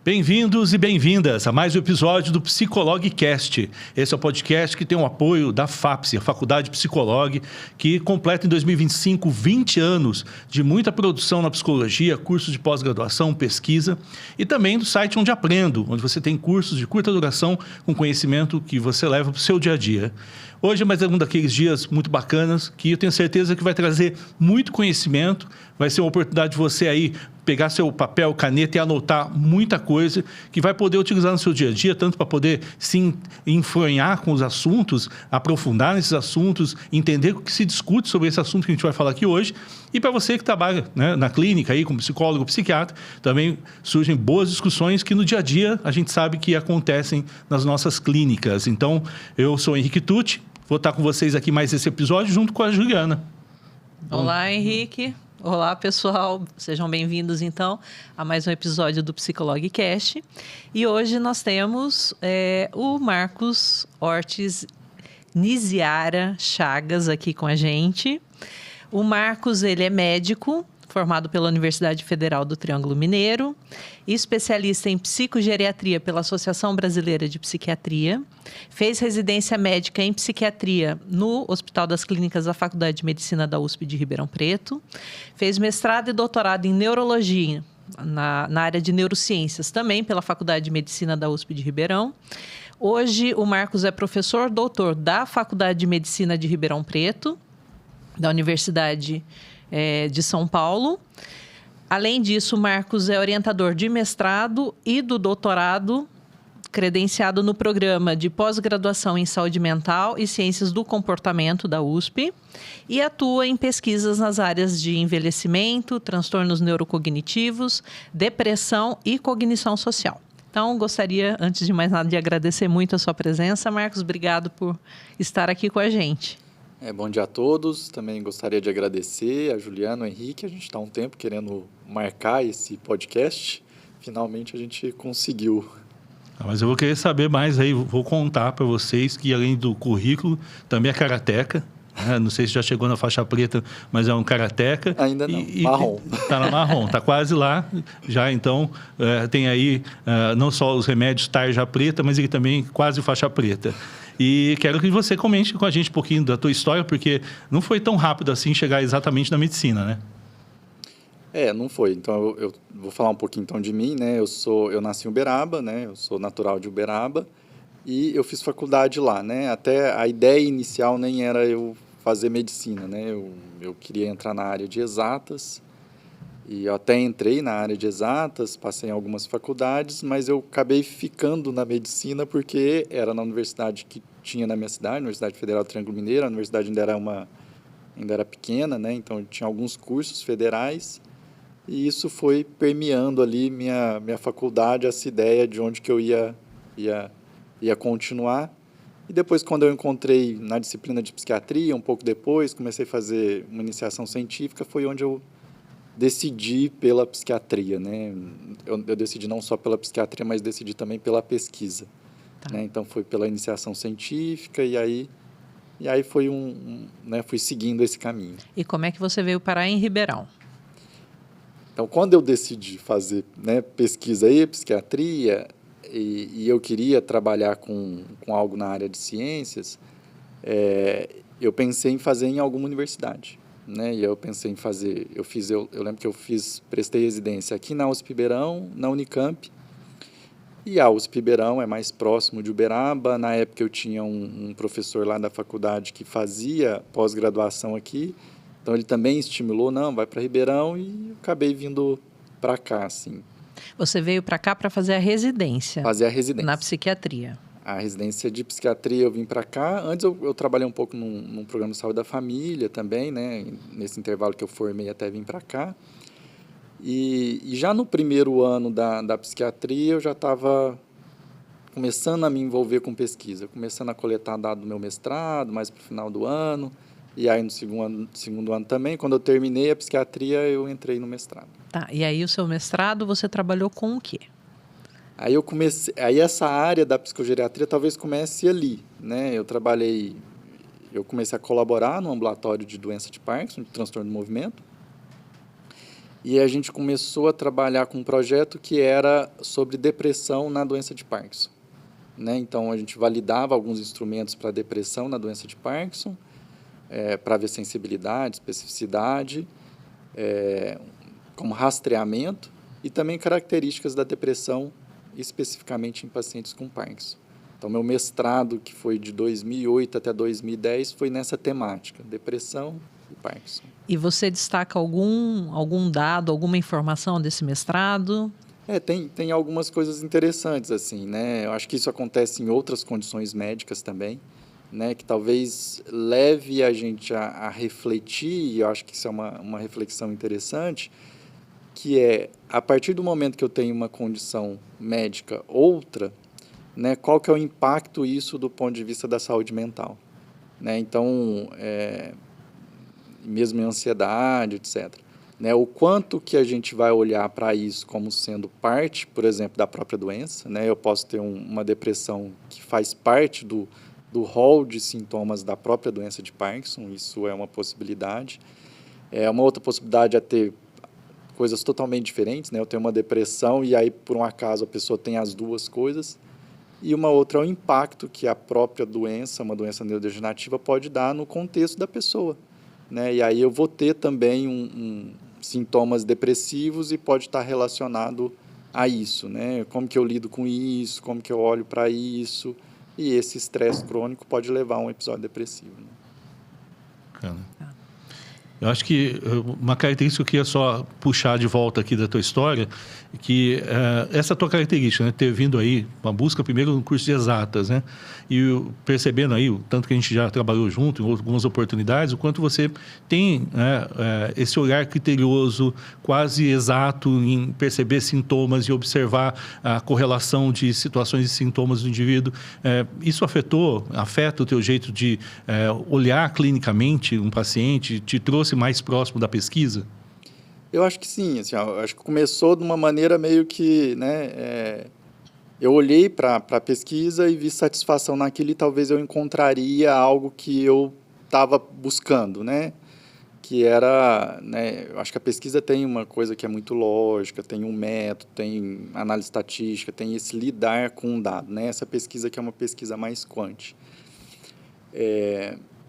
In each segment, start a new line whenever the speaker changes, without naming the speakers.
Bem-vindos e bem-vindas a mais um episódio do Psicologcast. Esse é o podcast que tem o apoio da FAPSI, a Faculdade Psicolog, que completa em 2025 20 anos de muita produção na psicologia, cursos de pós-graduação, pesquisa e também do site Onde Aprendo, onde você tem cursos de curta duração com conhecimento que você leva para o seu dia a dia. Hoje é mais um daqueles dias muito bacanas que eu tenho certeza que vai trazer muito conhecimento, vai ser uma oportunidade de você aí pegar seu papel, caneta e anotar muita coisa que vai poder utilizar no seu dia a dia, tanto para poder se enfronhar com os assuntos, aprofundar nesses assuntos, entender o que se discute sobre esse assunto que a gente vai falar aqui hoje, e para você que trabalha, né, na clínica aí como psicólogo, psiquiatra, também surgem boas discussões que no dia a dia a gente sabe que acontecem nas nossas clínicas. Então, eu sou Henrique Tucci, vou estar com vocês aqui mais esse episódio junto com a Juliana.
Olá, Henrique. Olá, pessoal. Sejam bem-vindos, então, a mais um episódio do Psicologcast. E hoje nós temos o Marcos Ortiz Niziara Chagas aqui com a gente. O Marcos, ele é médico, formado pela Universidade Federal do Triângulo Mineiro, especialista em psicogeriatria pela Associação Brasileira de Psiquiatria, fez residência médica em psiquiatria no Hospital das Clínicas da Faculdade de Medicina da USP de Ribeirão Preto, fez mestrado e doutorado em neurologia na área de neurociências, também pela Faculdade de Medicina da USP de Ribeirão. Hoje, o Marcos é professor doutor da Faculdade de Medicina de Ribeirão Preto, da Universidade de São Paulo. Além disso, o Marcos é orientador de mestrado e do doutorado, credenciado no programa de pós-graduação em saúde mental e ciências do comportamento da USP, e atua em pesquisas nas áreas de envelhecimento, transtornos neurocognitivos, depressão e cognição social. Então, gostaria, antes de mais nada, de agradecer muito a sua presença, Marcos. Obrigado por estar aqui com a gente.
Bom dia a todos. Também gostaria de agradecer a Juliana, o Henrique. A gente está há um tempo querendo marcar esse podcast. Finalmente a gente conseguiu.
Mas eu vou querer saber mais aí, vou contar para vocês que além do currículo, também é karateca. Não sei se já chegou na faixa preta, mas é um karateca.
Ainda não, marrom.
Está na marrom, está quase lá. Já então tem aí não só os remédios tarja preta, mas ele também quase faixa preta. E quero que você comente com a gente um pouquinho da tua história, porque não foi tão rápido assim chegar exatamente na medicina, né?
Não foi. Então, eu vou falar um pouquinho então de mim, né? Eu nasci em Uberaba, né? Eu sou natural de Uberaba e eu fiz faculdade lá, né? Até a ideia inicial nem era eu fazer medicina, né? Eu queria entrar na área de exatas e eu até entrei na área de exatas, passei em algumas faculdades, mas eu acabei ficando na medicina porque era na universidade que tinha na minha cidade, Universidade Federal do Triângulo Mineiro. A universidade ainda era pequena, né? Então tinha alguns cursos federais e isso foi permeando ali minha faculdade, essa ideia de onde que eu ia continuar. E depois, quando eu encontrei na disciplina de psiquiatria, um pouco depois, comecei a fazer uma iniciação científica, foi onde eu decidi pela psiquiatria, né? Eu decidi não só pela psiquiatria, mas decidi também pela pesquisa. Tá. Né? Então, foi pela iniciação científica e aí foi né? Fui seguindo esse caminho.
E como é que você veio parar em Ribeirão?
Então, quando eu decidi fazer, né, pesquisa e psiquiatria e eu queria trabalhar com algo na área de ciências, eu pensei em fazer em alguma universidade. Né? E eu pensei em fazer, eu lembro que prestei residência aqui na USP Ribeirão, na Unicamp, e a USP Ribeirão é mais próximo de Uberaba. Na época eu tinha um professor lá da faculdade que fazia pós-graduação aqui, então ele também estimulou, não, vai para Ribeirão, e eu acabei vindo para cá, assim.
Você veio para cá para fazer a residência?
Fazer a residência.
Na psiquiatria.
A residência de psiquiatria eu vim para cá. Antes eu trabalhei um pouco num programa de saúde da família também, né? Nesse intervalo que eu formei até vim para cá. E já no primeiro ano da psiquiatria eu já estava começando a me envolver com pesquisa, começando a coletar dados do meu mestrado, mais para o final do ano. E aí no segundo ano também, quando eu terminei a psiquiatria, eu entrei no mestrado.
Tá, e aí o seu mestrado você trabalhou com o quê?
Aí essa área da psicogeriatria talvez comece ali, né? Eu comecei a colaborar no ambulatório de doença de Parkinson, de transtorno do movimento. E a gente começou a trabalhar com um projeto que era sobre depressão na doença de Parkinson. Né? Então, a gente validava alguns instrumentos para depressão na doença de Parkinson, para ver sensibilidade, especificidade, como rastreamento e também características da depressão, especificamente em pacientes com Parkinson. Então, meu mestrado, que foi de 2008 até 2010, foi nessa temática, depressão e Parkinson.
E você destaca algum dado, alguma informação desse mestrado?
Tem algumas coisas interessantes, assim, né? Eu acho que isso acontece em outras condições médicas também, né? Que talvez leve a gente a refletir, e eu acho que isso é uma reflexão interessante, que a partir do momento que eu tenho uma condição médica outra, né? Qual que é o impacto isso do ponto de vista da saúde mental, né? Então, mesmo em ansiedade, etc., né, o quanto que a gente vai olhar para isso como sendo parte, por exemplo, da própria doença. Né? Eu posso ter uma depressão que faz parte do rol de sintomas da própria doença de Parkinson, isso é uma possibilidade. Uma outra possibilidade é ter coisas totalmente diferentes. Né? Eu tenho uma depressão e aí, por um acaso, a pessoa tem as duas coisas. E uma outra é o impacto que a própria doença, uma doença neurodegenerativa, pode dar no contexto da pessoa. Né? E aí eu vou ter também sintomas depressivos e pode estar relacionado a isso, né? Como que eu lido com isso, como que eu olho para isso, e esse estresse crônico pode levar a um episódio depressivo. Né?
Eu acho que uma característica que eu queria só puxar de volta aqui da tua história, que essa tua característica, né, ter vindo aí, uma busca primeiro no curso de exatas, né, e percebendo aí, o tanto que a gente já trabalhou junto em algumas oportunidades, o quanto você tem, né, esse olhar criterioso, quase exato em perceber sintomas e observar a correlação de situações e sintomas do indivíduo. Isso afeta o teu jeito de olhar clinicamente um paciente, te trouxe mais próximo da pesquisa?
Eu acho que sim, assim, acho que começou de uma maneira meio que, né, eu olhei para a pesquisa e vi satisfação naquilo e talvez eu encontraria algo que eu estava buscando, né, que era, né, eu acho que a pesquisa tem uma coisa que é muito lógica, tem um método, tem análise estatística, tem esse lidar com um dado, né, essa pesquisa que é uma pesquisa mais quant.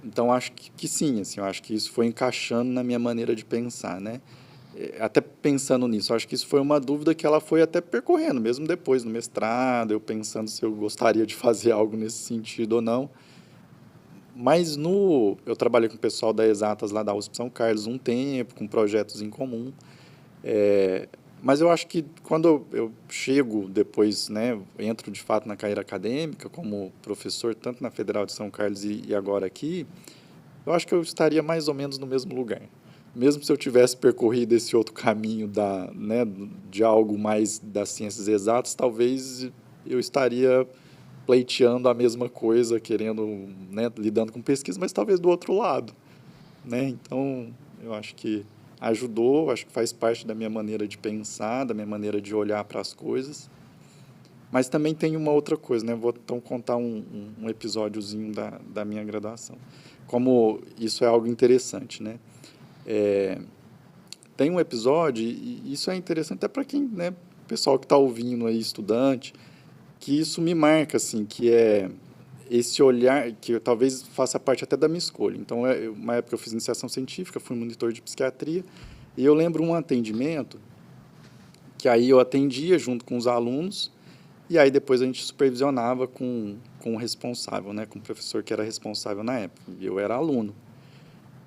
Então, acho que sim, assim, eu acho que isso foi encaixando na minha maneira de pensar, né? Até pensando nisso, acho que isso foi uma dúvida que ela foi até percorrendo, mesmo depois no mestrado, eu pensando se eu gostaria de fazer algo nesse sentido ou não. Mas eu trabalhei com o pessoal da Exatas lá da USP São Carlos um tempo, com projetos em comum. Mas eu acho que quando eu chego depois, né, entro de fato na carreira acadêmica como professor, tanto na Federal de São Carlos e agora aqui, eu acho que eu estaria mais ou menos no mesmo lugar. Mesmo se eu tivesse percorrido esse outro caminho né, de algo mais das ciências exatas, talvez eu estaria pleiteando a mesma coisa, querendo, né, lidando com pesquisa, mas talvez do outro lado. Né? Então, eu acho que ajudou, acho que faz parte da minha maneira de pensar, da minha maneira de olhar para as coisas. Mas também tem uma outra coisa, né? Vou então contar um episódiozinho da minha graduação. Como isso é algo interessante, né? Tem um episódio, e isso é interessante até para quem, né, pessoal que está ouvindo aí, estudante, que isso me marca, assim, que é esse olhar, que talvez faça parte até da minha escolha. Então, uma época eu fiz iniciação científica, fui monitor de psiquiatria, e eu lembro um atendimento, que aí eu atendia junto com os alunos, e aí depois a gente supervisionava com o responsável, né, com o professor que era responsável na época, e eu era aluno.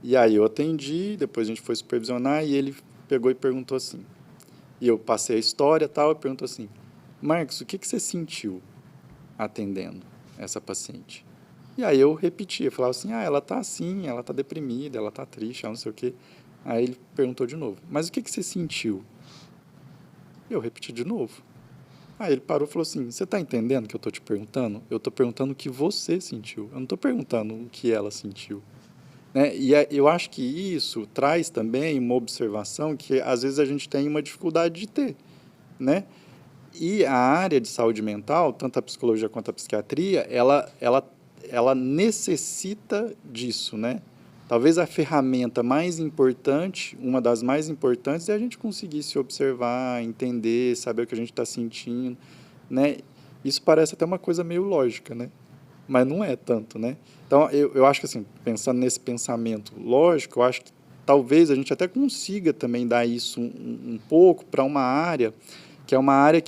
E aí eu atendi, depois a gente foi supervisionar, e ele pegou e perguntou assim, e eu passei a história e tal, e perguntou assim, Marcos, o que você sentiu atendendo essa paciente? E aí eu repetia, falava assim, ela está assim, ela está deprimida, ela está triste, ela não sei o quê. Aí ele perguntou de novo, mas o que você sentiu? Eu repeti de novo. Aí ele parou e falou assim, você está entendendo o que eu estou te perguntando? Eu estou perguntando o que você sentiu, eu não estou perguntando o que ela sentiu. Né? E eu acho que isso traz também uma observação que às vezes a gente tem uma dificuldade de ter, né? E a área de saúde mental, tanto a psicologia quanto a psiquiatria, ela necessita disso, né? talvez a ferramenta mais importante, uma das mais importantes, é a gente conseguir se observar, entender, saber o que a gente está sentindo, né? Isso parece até uma coisa meio lógica, né? Mas não é tanto, né? Então, eu acho que, assim, pensando nesse pensamento lógico, eu acho que talvez a gente até consiga também dar isso um pouco para uma área, que é uma área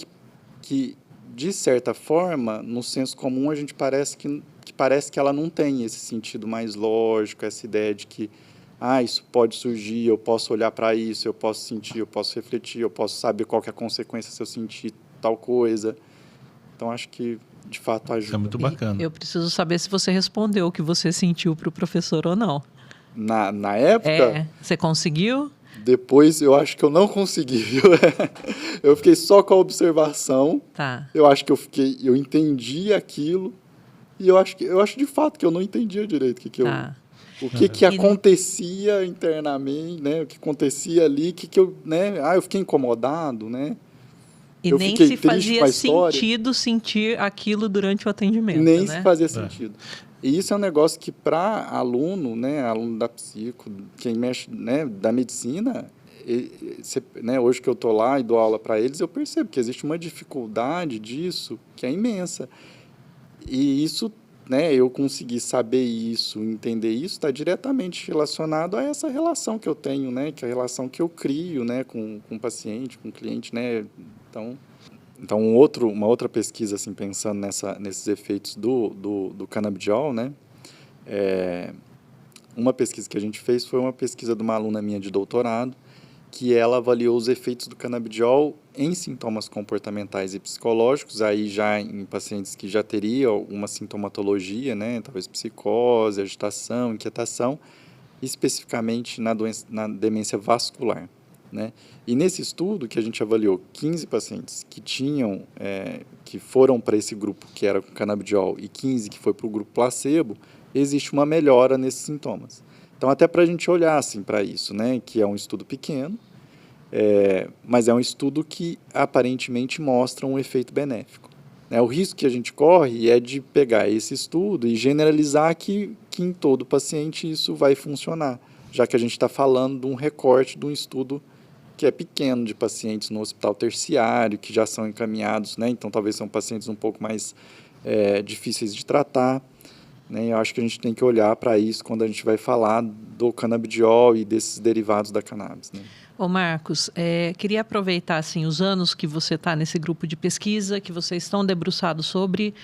que, de certa forma, no senso comum, a gente parece que ela não tem esse sentido mais lógico, essa ideia de que isso pode surgir, eu posso olhar para isso, eu posso sentir, eu posso refletir, eu posso saber qual que é a consequência se eu sentir tal coisa. Então, acho que, de fato, ajuda.
É muito bacana.
Eu preciso saber se você respondeu o que você sentiu para o professor ou não.
Na época...
Você conseguiu?
Depois, eu acho que eu não consegui, viu? Eu fiquei só com a observação.
Tá.
Eu acho que eu entendi aquilo. E eu acho de fato que eu não entendia direito o que acontecia internamente, né? O que acontecia ali, eu fiquei incomodado, né?
E nem se fazia sentido sentir aquilo durante o atendimento,
nem
né?
se fazia sentido. E isso é um negócio que, para aluno, né, aluno da psico, quem mexe, né, da medicina, hoje que eu estou lá e dou aula para eles, eu percebo que existe uma dificuldade disso que é imensa. E isso, né, eu conseguir saber isso, entender isso, está diretamente relacionado a essa relação que eu tenho, né, que é a relação que eu crio, né, com o paciente, com o cliente, né. Então uma outra pesquisa, assim, pensando nesses efeitos do canabidiol, né, uma pesquisa que a gente fez foi uma pesquisa de uma aluna minha de doutorado, que ela avaliou os efeitos do canabidiol em sintomas comportamentais e psicológicos, aí já em pacientes que já teriam uma sintomatologia, né, talvez psicose, agitação, inquietação, especificamente na demência vascular, né? E nesse estudo que a gente avaliou 15 pacientes que foram para esse grupo que era com canabidiol e 15 que foi para o grupo placebo, existe uma melhora nesses sintomas. Então, até para a gente olhar assim, para isso, né, que é um estudo pequeno, mas é um estudo que aparentemente mostra um efeito benéfico. O risco que a gente corre é de pegar esse estudo e generalizar que em todo paciente isso vai funcionar, já que a gente está falando de um recorte de um estudo que é pequeno, de pacientes no hospital terciário, que já são encaminhados, né? Então talvez são pacientes um pouco mais difíceis de tratar. Né? Eu acho que a gente tem que olhar para isso quando a gente vai falar do canabidiol e desses derivados da cannabis. Né?
Ô Marcos, queria aproveitar assim, os anos que você está nesse grupo de pesquisa, que vocês estão debruçados sobre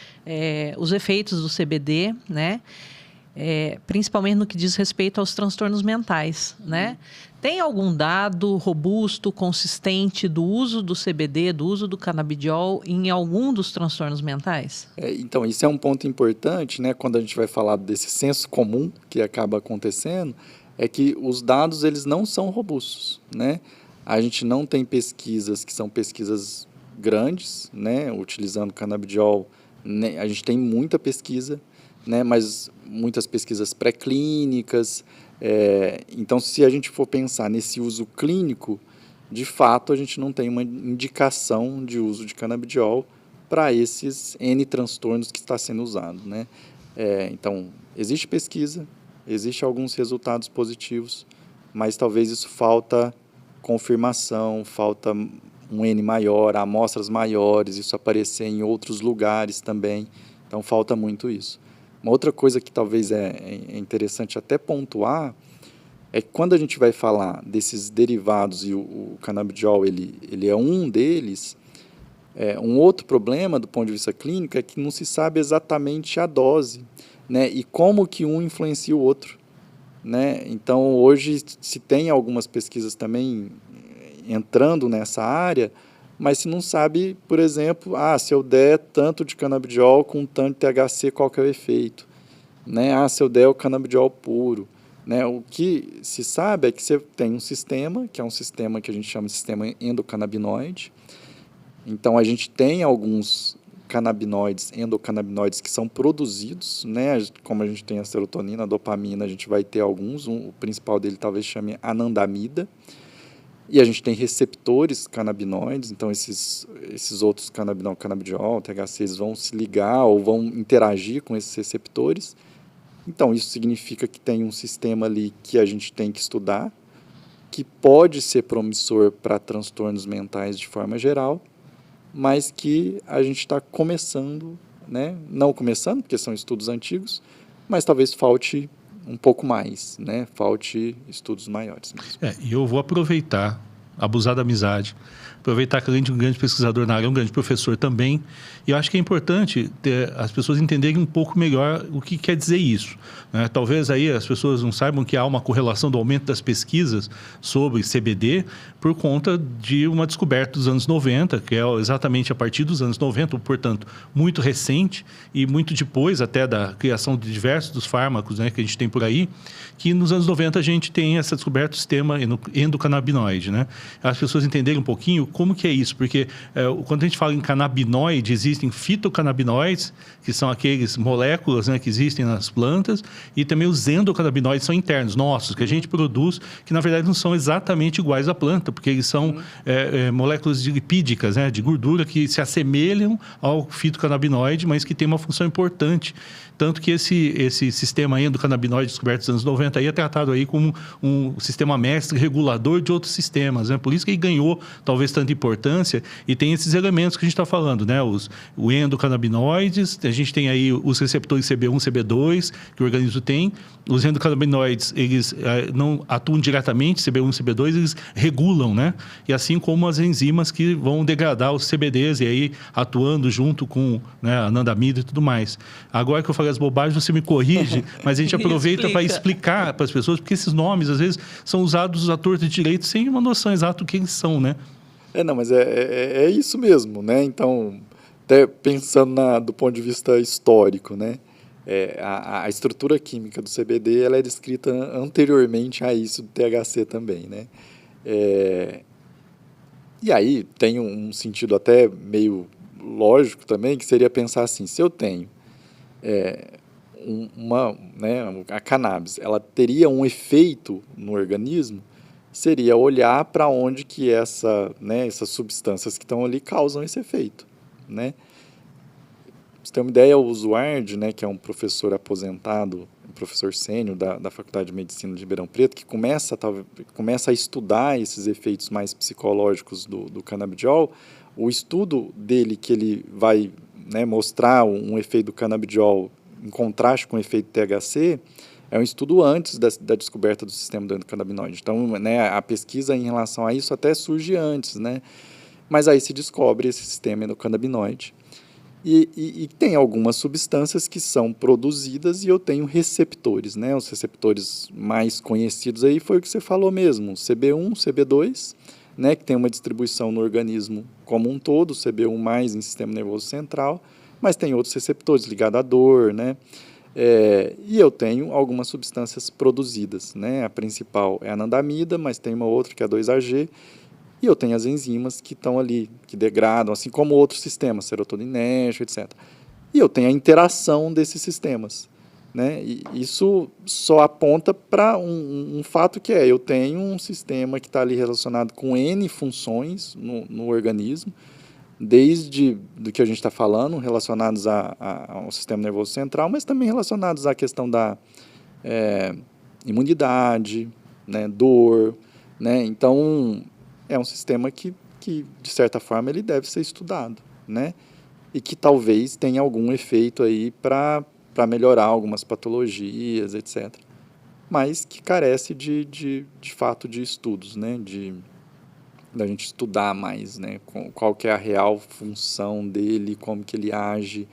os efeitos do CBD, né? Principalmente no que diz respeito aos transtornos mentais, né? Tem algum dado robusto, consistente do uso do CBD, do uso do canabidiol em algum dos transtornos mentais?
Então, isso é um ponto importante, né? Quando a gente vai falar desse senso comum que acaba acontecendo, é que os dados eles não são robustos, né? A gente não tem pesquisas que são pesquisas grandes, né? Utilizando canabidiol, né? A gente tem muita pesquisa, né? Mas muitas pesquisas pré-clínicas. Então, se a gente for pensar nesse uso clínico, de fato, a gente não tem uma indicação de uso de canabidiol para esses N transtornos que está sendo usado, né? Então, existe pesquisa, existem alguns resultados positivos, mas talvez isso falta confirmação, falta um N maior, amostras maiores, isso aparecer em outros lugares também, então falta muito isso. Uma outra coisa que talvez é interessante até pontuar é que quando a gente vai falar desses derivados e o canabidiol ele é um deles, um outro problema do ponto de vista clínico é que não se sabe exatamente a dose, né, e como que um influencia o outro. Né? Então, hoje se tem algumas pesquisas também entrando nessa área, mas se não sabe, por exemplo, se eu der tanto de canabidiol com tanto de THC, qual que é o efeito? Né? Se eu der o canabidiol puro. Né? O que se sabe é que você tem um sistema, que é um sistema que a gente chama de sistema endocannabinoide. Então, a gente tem alguns canabinoides, endocannabinoides que são produzidos, né? Como a gente tem a serotonina, a dopamina, a gente vai ter alguns, o principal dele talvez chame anandamida. E a gente tem receptores canabinoides, então esses outros canabidiol, THC, eles vão se ligar ou vão interagir com esses receptores Então, isso significa que tem um sistema ali que a gente tem que estudar, que pode ser promissor para transtornos mentais de forma geral, mas que a gente está começando, né? Não começando, porque são estudos antigos, mas talvez falte um pouco mais, né? Falte estudos maiores mesmo.
E eu vou aproveitar, abusar da amizade, aproveitar que além de um grande pesquisador na área, um grande professor também, e eu acho que é importante as pessoas entenderem um pouco melhor o que quer dizer isso, né? Talvez aí as pessoas não saibam que há uma correlação do aumento das pesquisas sobre CBD por conta de uma descoberta dos anos 90, que é exatamente a partir dos anos 90, portanto, muito recente e muito depois até da criação de diversos dos fármacos, né, que a gente tem por aí, que nos anos 90 a gente tem essa descoberta do sistema endocannabinoide, né? As pessoas entenderem um pouquinho como que é isso, porque quando a gente fala em canabinoide, existem fitocannabinoides, que são aqueles moléculas, né, que existem nas plantas, e também os endocannabinoides são internos, nossos, que a gente produz, que na verdade não são exatamente iguais à planta, porque eles são moléculas lipídicas, né, de gordura, que se assemelham ao fitocannabinoide, mas que tem uma função importante. Tanto que esse sistema endocannabinoide descoberto nos anos 90 aí é tratado aí como um sistema mestre regulador de outros sistemas, né? Por isso que ele ganhou talvez tanta importância e tem esses elementos que a gente está falando, né? O endocannabinoides, a gente tem aí os receptores CB1, CB2 que o organismo tem. Os endocannabinoides, eles não atuam diretamente, CB1 e CB2, eles regulam, né? E assim como as enzimas que vão degradar os CBDs e aí atuando junto com, né, a anandamida e tudo mais. Agora que eu falei as bobagens, você me corrige, mas a gente aproveita para explicar para as pessoas, porque esses nomes, às vezes, são usados à torta de direito sem uma noção exata do que eles são, né?
Não, mas é isso mesmo, né? Então, até pensando do ponto de vista histórico, né? A estrutura química do CBD, ela é descrita anteriormente a isso do THC também, né? E aí tem um sentido até meio lógico também, que seria pensar assim, se eu tenho a cannabis, ela teria um efeito no organismo, seria olhar para onde que essas substâncias que estão ali causam esse efeito, né? Pra você ter uma ideia, o Zuardi, né, que é um professor aposentado, um professor sênior da Faculdade de Medicina de Ribeirão Preto, que começa a estudar esses efeitos mais psicológicos do canabidiol. O estudo dele, que ele vai, né, mostrar um efeito do canabidiol em contraste com o efeito THC, é um estudo antes da descoberta do sistema do endocannabinoide. Então, né, a pesquisa em relação a isso até surge antes, né? Mas aí se descobre esse sistema endocannabinoide. E tem algumas substâncias que são produzidas e eu tenho receptores, né? Os receptores mais conhecidos aí foi o que você falou mesmo, CB1, CB2, né? Que tem uma distribuição no organismo como um todo, CB1 mais em sistema nervoso central, mas tem outros receptores ligados à dor, né? E eu tenho algumas substâncias produzidas, né? A principal é a anandamida, mas tem uma outra que é a 2-AG, e eu tenho as enzimas que estão ali, que degradam, assim como outros sistemas, serotoninérgico, etc. E eu tenho a interação desses sistemas, né? E isso só aponta para um fato que eu tenho um sistema que está ali relacionado com N funções no organismo, desde do que a gente está falando, relacionados ao sistema nervoso central, mas também relacionados à questão da imunidade, né, dor, né? Então, é um sistema que, de certa forma, ele deve ser estudado, né? E que talvez tenha algum efeito aí para melhorar algumas patologias, etc. Mas que carece de fato de estudos, né? Da gente estudar mais, né? Qual que é a real função dele, como que ele age,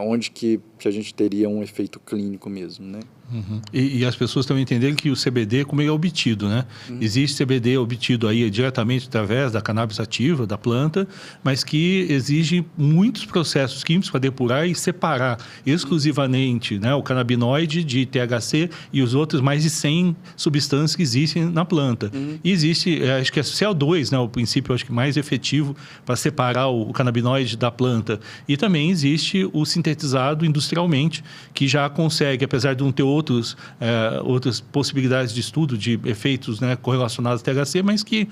onde que a gente teria um efeito clínico mesmo, né?
Uhum. E as pessoas também entenderem que o CBD, como ele é obtido, né? Uhum. Existe CBD obtido aí diretamente através da cannabis sativa, da planta, mas que exige muitos processos químicos para depurar e separar exclusivamente, né, o canabinoide de THC e os outros mais de 100 substâncias que existem na planta. Uhum. E existe, acho que é CO2, né, o princípio acho que mais efetivo para separar o canabinoide da planta. E também existe o sintetizado industrialmente, que já consegue, apesar de não ter outras possibilidades de estudo de efeitos, né, correlacionados ao THC, mas que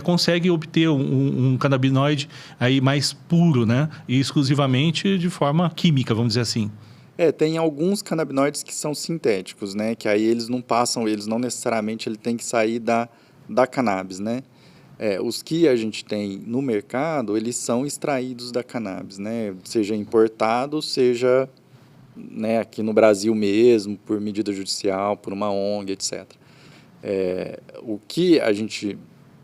consegue obter um canabinoide aí mais puro, né, e exclusivamente de forma química, vamos dizer assim.
Tem alguns canabinoides que são sintéticos, né? Que aí eles não necessariamente ele tem que sair da cannabis, né? Os que a gente tem no mercado, eles são extraídos da cannabis, né? Seja importado, seja, né, aqui no Brasil mesmo, por medida judicial, por uma ONG, etc. O que a gente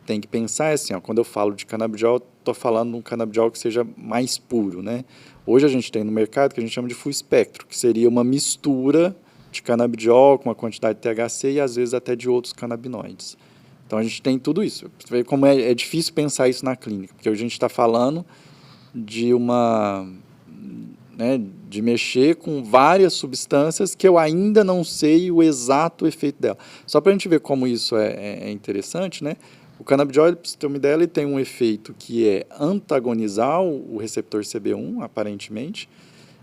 tem que pensar é assim, quando eu falo de canabidiol, estou falando de um canabidiol que seja mais puro, né? Hoje a gente tem no mercado que a gente chama de full espectro, que seria uma mistura de canabidiol com uma quantidade de THC e às vezes até de outros canabinoides. Então a gente tem tudo isso. Você vê como é difícil pensar isso na clínica, porque a gente está falando de de mexer com várias substâncias que eu ainda não sei o exato efeito dela. Só para a gente ver como isso é interessante, né? O canabidiol, para você ter uma ideia, ele tem um efeito que é antagonizar o receptor CB1, aparentemente.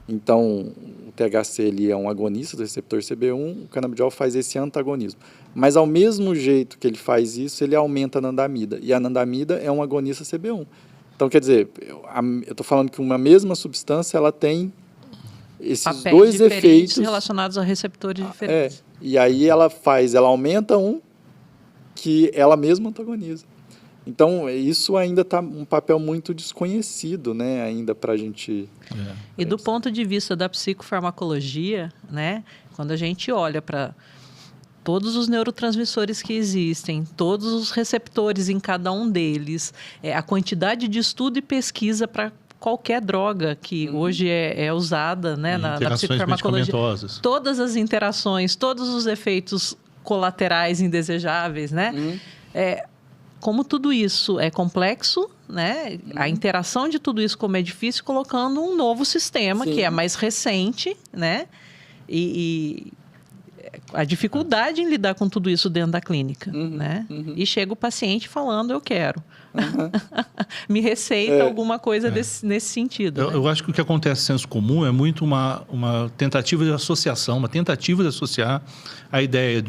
Então, o THC ele é um agonista do receptor CB1, o canabidiol faz esse antagonismo. Mas, ao mesmo jeito que ele faz isso, ele aumenta a anandamida. E a anandamida é um agonista CB1. Então, quer dizer, eu estou falando que uma mesma substância ela tem esses
papéis
dois efeitos
relacionados a receptores diferentes.
E aí ela aumenta um que ela mesma antagoniza. Então, isso ainda está um papel muito desconhecido, né, ainda para a gente...
E do ponto de vista da psicofarmacologia, né, quando a gente olha para todos os neurotransmissores que existem, todos os receptores em cada um deles, a quantidade de estudo e pesquisa para qualquer droga que hoje é usada, né, na psicofarmacologia, todas as interações, todos os efeitos colaterais indesejáveis, né? Como tudo isso é complexo, né? A interação de tudo isso, como é difícil, colocando um novo sistema que é mais recente, né? E a dificuldade em lidar com tudo isso dentro da clínica, né? E chega o paciente falando, eu quero. Me receita alguma coisa nesse sentido.
Eu acho que o que acontece no senso comum é muito uma tentativa de associação, uma tentativa de associar a ideia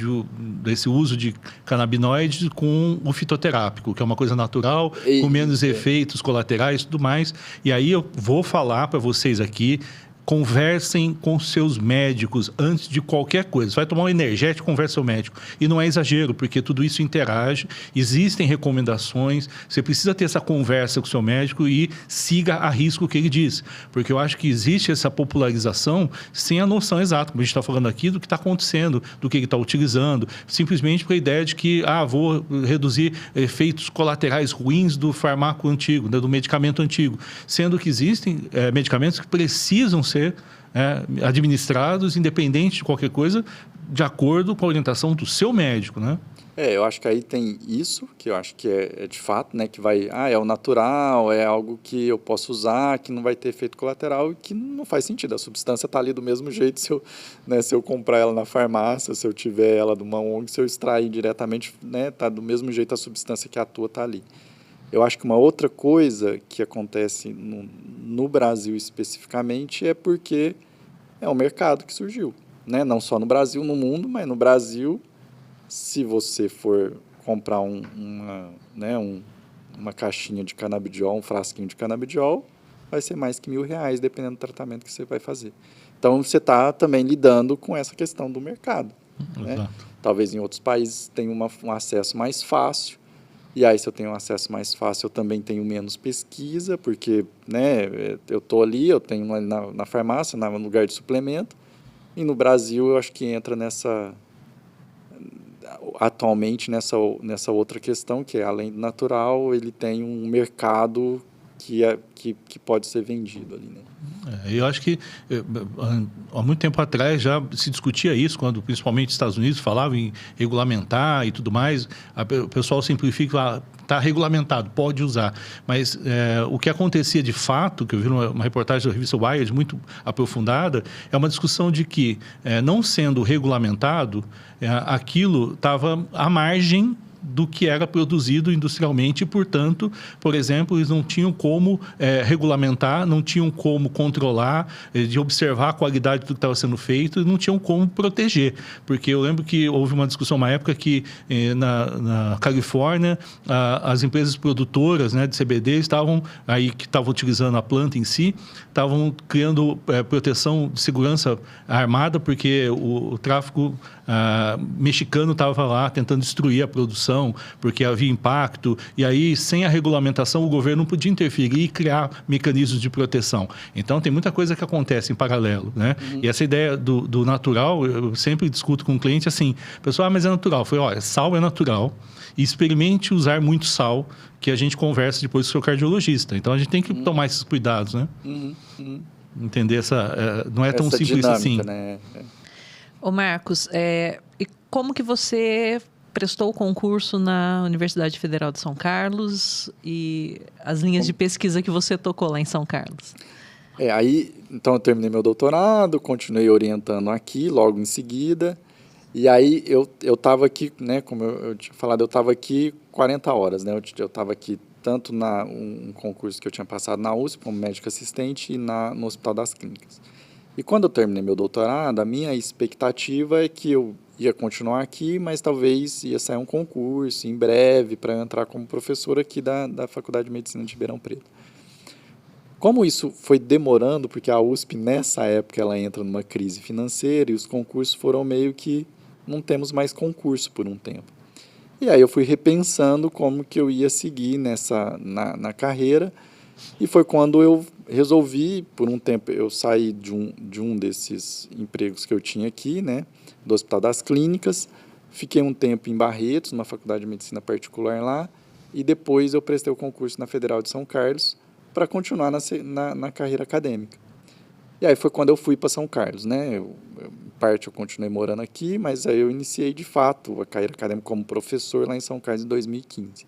desse uso de canabinoides com o fitoterápico, que é uma coisa natural, com menos efeitos colaterais e tudo mais. E aí eu vou falar para vocês aqui, conversem com seus médicos antes de qualquer coisa. Você vai tomar um energético, converse com o seu médico. E não é exagero, porque tudo isso interage, existem recomendações, você precisa ter essa conversa com o seu médico e siga a risco o que ele diz. Porque eu acho que existe essa popularização sem a noção exata, como a gente está falando aqui, do que está acontecendo, do que ele está utilizando, simplesmente com a ideia de que, vou reduzir efeitos colaterais ruins do fármaco antigo, né, do medicamento antigo. Sendo que existem medicamentos que precisam ser administrados, independente de qualquer coisa, de acordo com a orientação do seu médico, né?
Eu acho que aí tem isso, que eu acho que é de fato, né, que vai, é o natural, é algo que eu posso usar, que não vai ter efeito colateral e que não faz sentido. A substância está ali do mesmo jeito se eu comprar ela na farmácia, se eu tiver ela de uma ONG, se eu extrair diretamente, né, tá do mesmo jeito a substância que atua está ali. Eu acho que uma outra coisa que acontece no Brasil especificamente é porque é um mercado que surgiu, né? Não só no Brasil, no mundo, mas no Brasil, se você for comprar uma caixinha de canabidiol, um frasquinho de canabidiol, vai ser mais que R$1.000, dependendo do tratamento que você vai fazer. Então, você está também lidando com essa questão do mercado. Né? Talvez em outros países tenha um acesso mais fácil. E aí, se eu tenho um acesso mais fácil, eu também tenho menos pesquisa, porque, né, eu estou ali, eu tenho na farmácia, no lugar de suplemento, e no Brasil eu acho que entra atualmente nessa outra questão, que é, além do natural, ele tem um mercado que pode ser vendido ali, né?
Eu acho que há muito tempo atrás já se discutia isso, quando principalmente os Estados Unidos falavam em regulamentar e tudo mais. O pessoal simplifica, está regulamentado, pode usar. Mas o que acontecia de fato, que eu vi numa reportagem da revista Wired muito aprofundada, é uma discussão de que, não sendo regulamentado, aquilo estava à margem do que era produzido industrialmente e, portanto, por exemplo, eles não tinham como regulamentar, não tinham como controlar, de observar a qualidade do que estava sendo feito e não tinham como proteger. Porque eu lembro que houve uma discussão, uma época que na Califórnia, as empresas produtoras, né, de CBD estavam utilizando a planta em si, estavam criando proteção de segurança armada, porque o tráfico mexicano estava lá tentando destruir a produção, porque havia impacto, e aí, sem a regulamentação, o governo não podia interferir e criar mecanismos de proteção. Então, tem muita coisa que acontece em paralelo, né? E essa ideia do natural, eu sempre discuto com o cliente assim, pessoal, mas é natural. Eu falei, olha, sal é natural, e experimente usar muito sal, que a gente conversa depois com o seu cardiologista. Então, a gente tem que tomar esses cuidados, né? Entender não é tão
essa
simples
dinâmica,
assim.
Né?
Ô Marcos, e como que você prestou o concurso na Universidade Federal de São Carlos e as linhas de pesquisa que você tocou lá em São Carlos?
Então eu terminei meu doutorado, continuei orientando aqui logo em seguida, e aí eu estava aqui, né, como eu tinha falado, eu estava aqui 40 horas, né, eu estava aqui tanto um concurso que eu tinha passado na USP como médico assistente e no Hospital das Clínicas. E quando eu terminei meu doutorado, a minha expectativa é que eu ia continuar aqui, mas talvez ia sair um concurso em breve para eu entrar como professor aqui da Faculdade de Medicina de Ribeirão Preto. Como isso foi demorando, porque a USP nessa época ela entra numa crise financeira e os concursos foram meio que não temos mais concurso por um tempo. E aí eu fui repensando como que eu ia seguir na carreira, e foi quando eu resolvi, por um tempo, eu saí de um desses empregos que eu tinha aqui, né, do Hospital das Clínicas, fiquei um tempo em Barretos, numa faculdade de medicina particular lá, e depois eu prestei o concurso na Federal de São Carlos para continuar na carreira acadêmica. E aí foi quando eu fui para São Carlos, né, em parte eu continuei morando aqui, mas aí eu iniciei de fato a carreira acadêmica como professor lá em São Carlos em 2015.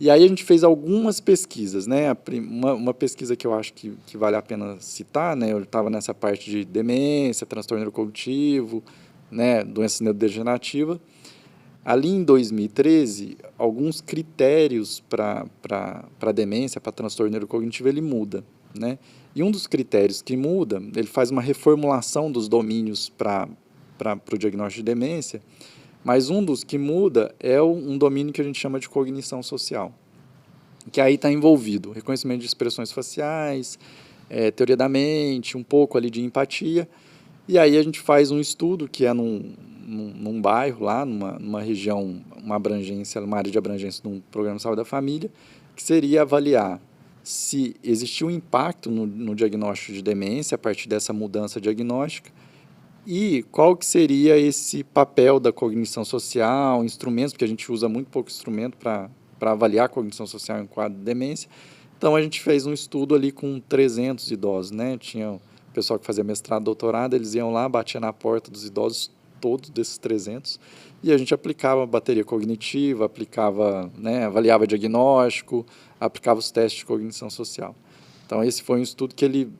E aí a gente fez algumas pesquisas, né? Uma pesquisa que eu acho que vale a pena citar, né? Eu estava nessa parte de demência, transtorno neurocognitivo, né? Doença neurodegenerativa. Ali em 2013, alguns critérios para demência, para transtorno neurocognitivo, ele muda, né? E um dos critérios que muda, ele faz uma reformulação dos domínios para o diagnóstico de demência, mas um dos que muda é um domínio que a gente chama de cognição social, que aí está envolvido reconhecimento de expressões faciais, teoria da mente, um pouco ali de empatia, e aí a gente faz um estudo que é num bairro lá, numa região, uma área de abrangência de um programa de saúde da família, que seria avaliar se existiu um impacto no diagnóstico de demência a partir dessa mudança diagnóstica, e qual que seria esse papel da cognição social, instrumentos, porque a gente usa muito pouco instrumento para avaliar a cognição social em quadro de demência. Então, a gente fez um estudo ali com 300 idosos, né? Tinha o pessoal que fazia mestrado, doutorado, eles iam lá, batia na porta dos idosos, todos desses 300, e a gente aplicava bateria cognitiva, né, avaliava diagnóstico, aplicava os testes de cognição social. Então, esse foi um estudo que ele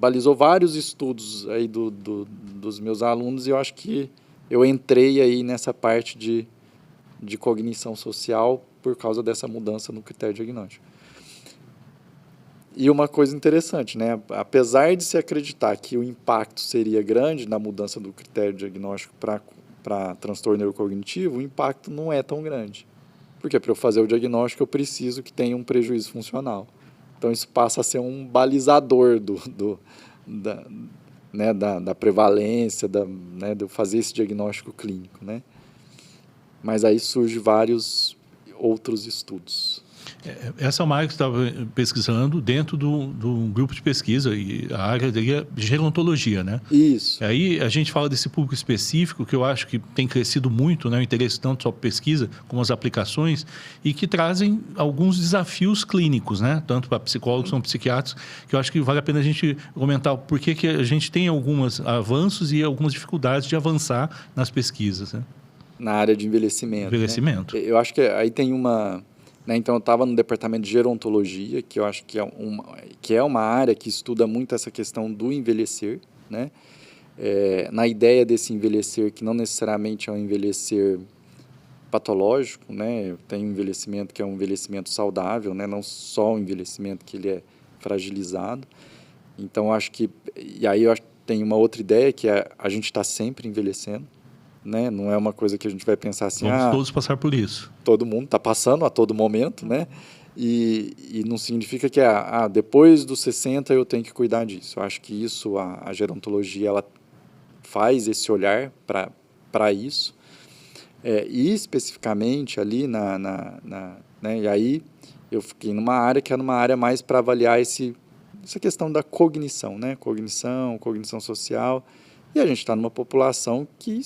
balizou vários estudos aí dos meus alunos, e eu acho que eu entrei aí nessa parte de cognição social por causa dessa mudança no critério diagnóstico. E uma coisa interessante, né? Apesar de se acreditar que o impacto seria grande na mudança do critério diagnóstico para transtorno neurocognitivo, o impacto não é tão grande. Porque para eu fazer o diagnóstico eu preciso que tenha um prejuízo funcional. Então, isso passa a ser um balizador da prevalência, né, de fazer esse diagnóstico clínico, né? Mas aí surgem vários outros estudos.
Essa é uma área que você estava pesquisando dentro do grupo de pesquisa, e a área dele é gerontologia, né?
Isso.
Aí a gente fala desse público específico, que eu acho que tem crescido muito, né? O interesse tanto só por pesquisa, como as aplicações, e que trazem alguns desafios clínicos, né? Tanto para psicólogos como psiquiatras, que eu acho que vale a pena a gente comentar por que a gente tem alguns avanços e algumas dificuldades de avançar nas pesquisas, né?
Na área de envelhecimento.
Envelhecimento.
Né? Eu acho que aí tem uma... Né, então, eu estava no departamento de gerontologia, que eu acho que é uma área que estuda muito essa questão do envelhecer, né? Na ideia desse envelhecer, que não necessariamente é um envelhecer patológico, né? Tem um envelhecimento que é um envelhecimento saudável, né? Não só um envelhecimento que ele é fragilizado. Então, acho que... E aí, eu acho que tem uma outra ideia, que é a gente está sempre envelhecendo, né? Não é uma coisa que a gente vai pensar assim...
Vamos todos passar por isso.
Todo mundo está passando a todo momento, né? E não significa que depois dos 60 eu tenho que cuidar disso. Eu acho que isso, a gerontologia, ela faz esse olhar para isso. E especificamente ali né? E aí eu fiquei numa área que era uma área mais para avaliar essa questão da cognição, né? Cognição social. E a gente está numa população que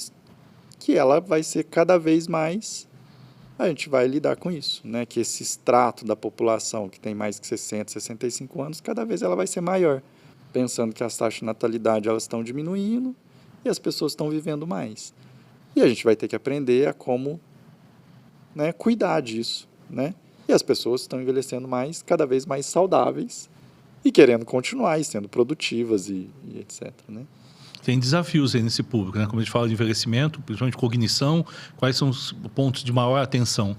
ela vai ser cada vez mais... A gente vai lidar com isso, né? Que esse extrato da população que tem mais que 60, 65 anos, cada vez ela vai ser maior, pensando que as taxas de natalidade elas estão diminuindo e as pessoas estão vivendo mais. E a gente vai ter que aprender a como, né, cuidar disso, né? E as pessoas estão envelhecendo mais, cada vez mais saudáveis e querendo continuar e sendo produtivas e etc, né?
Tem desafios aí nesse público, né? Como a gente fala de envelhecimento, principalmente cognição, quais são os pontos de maior atenção?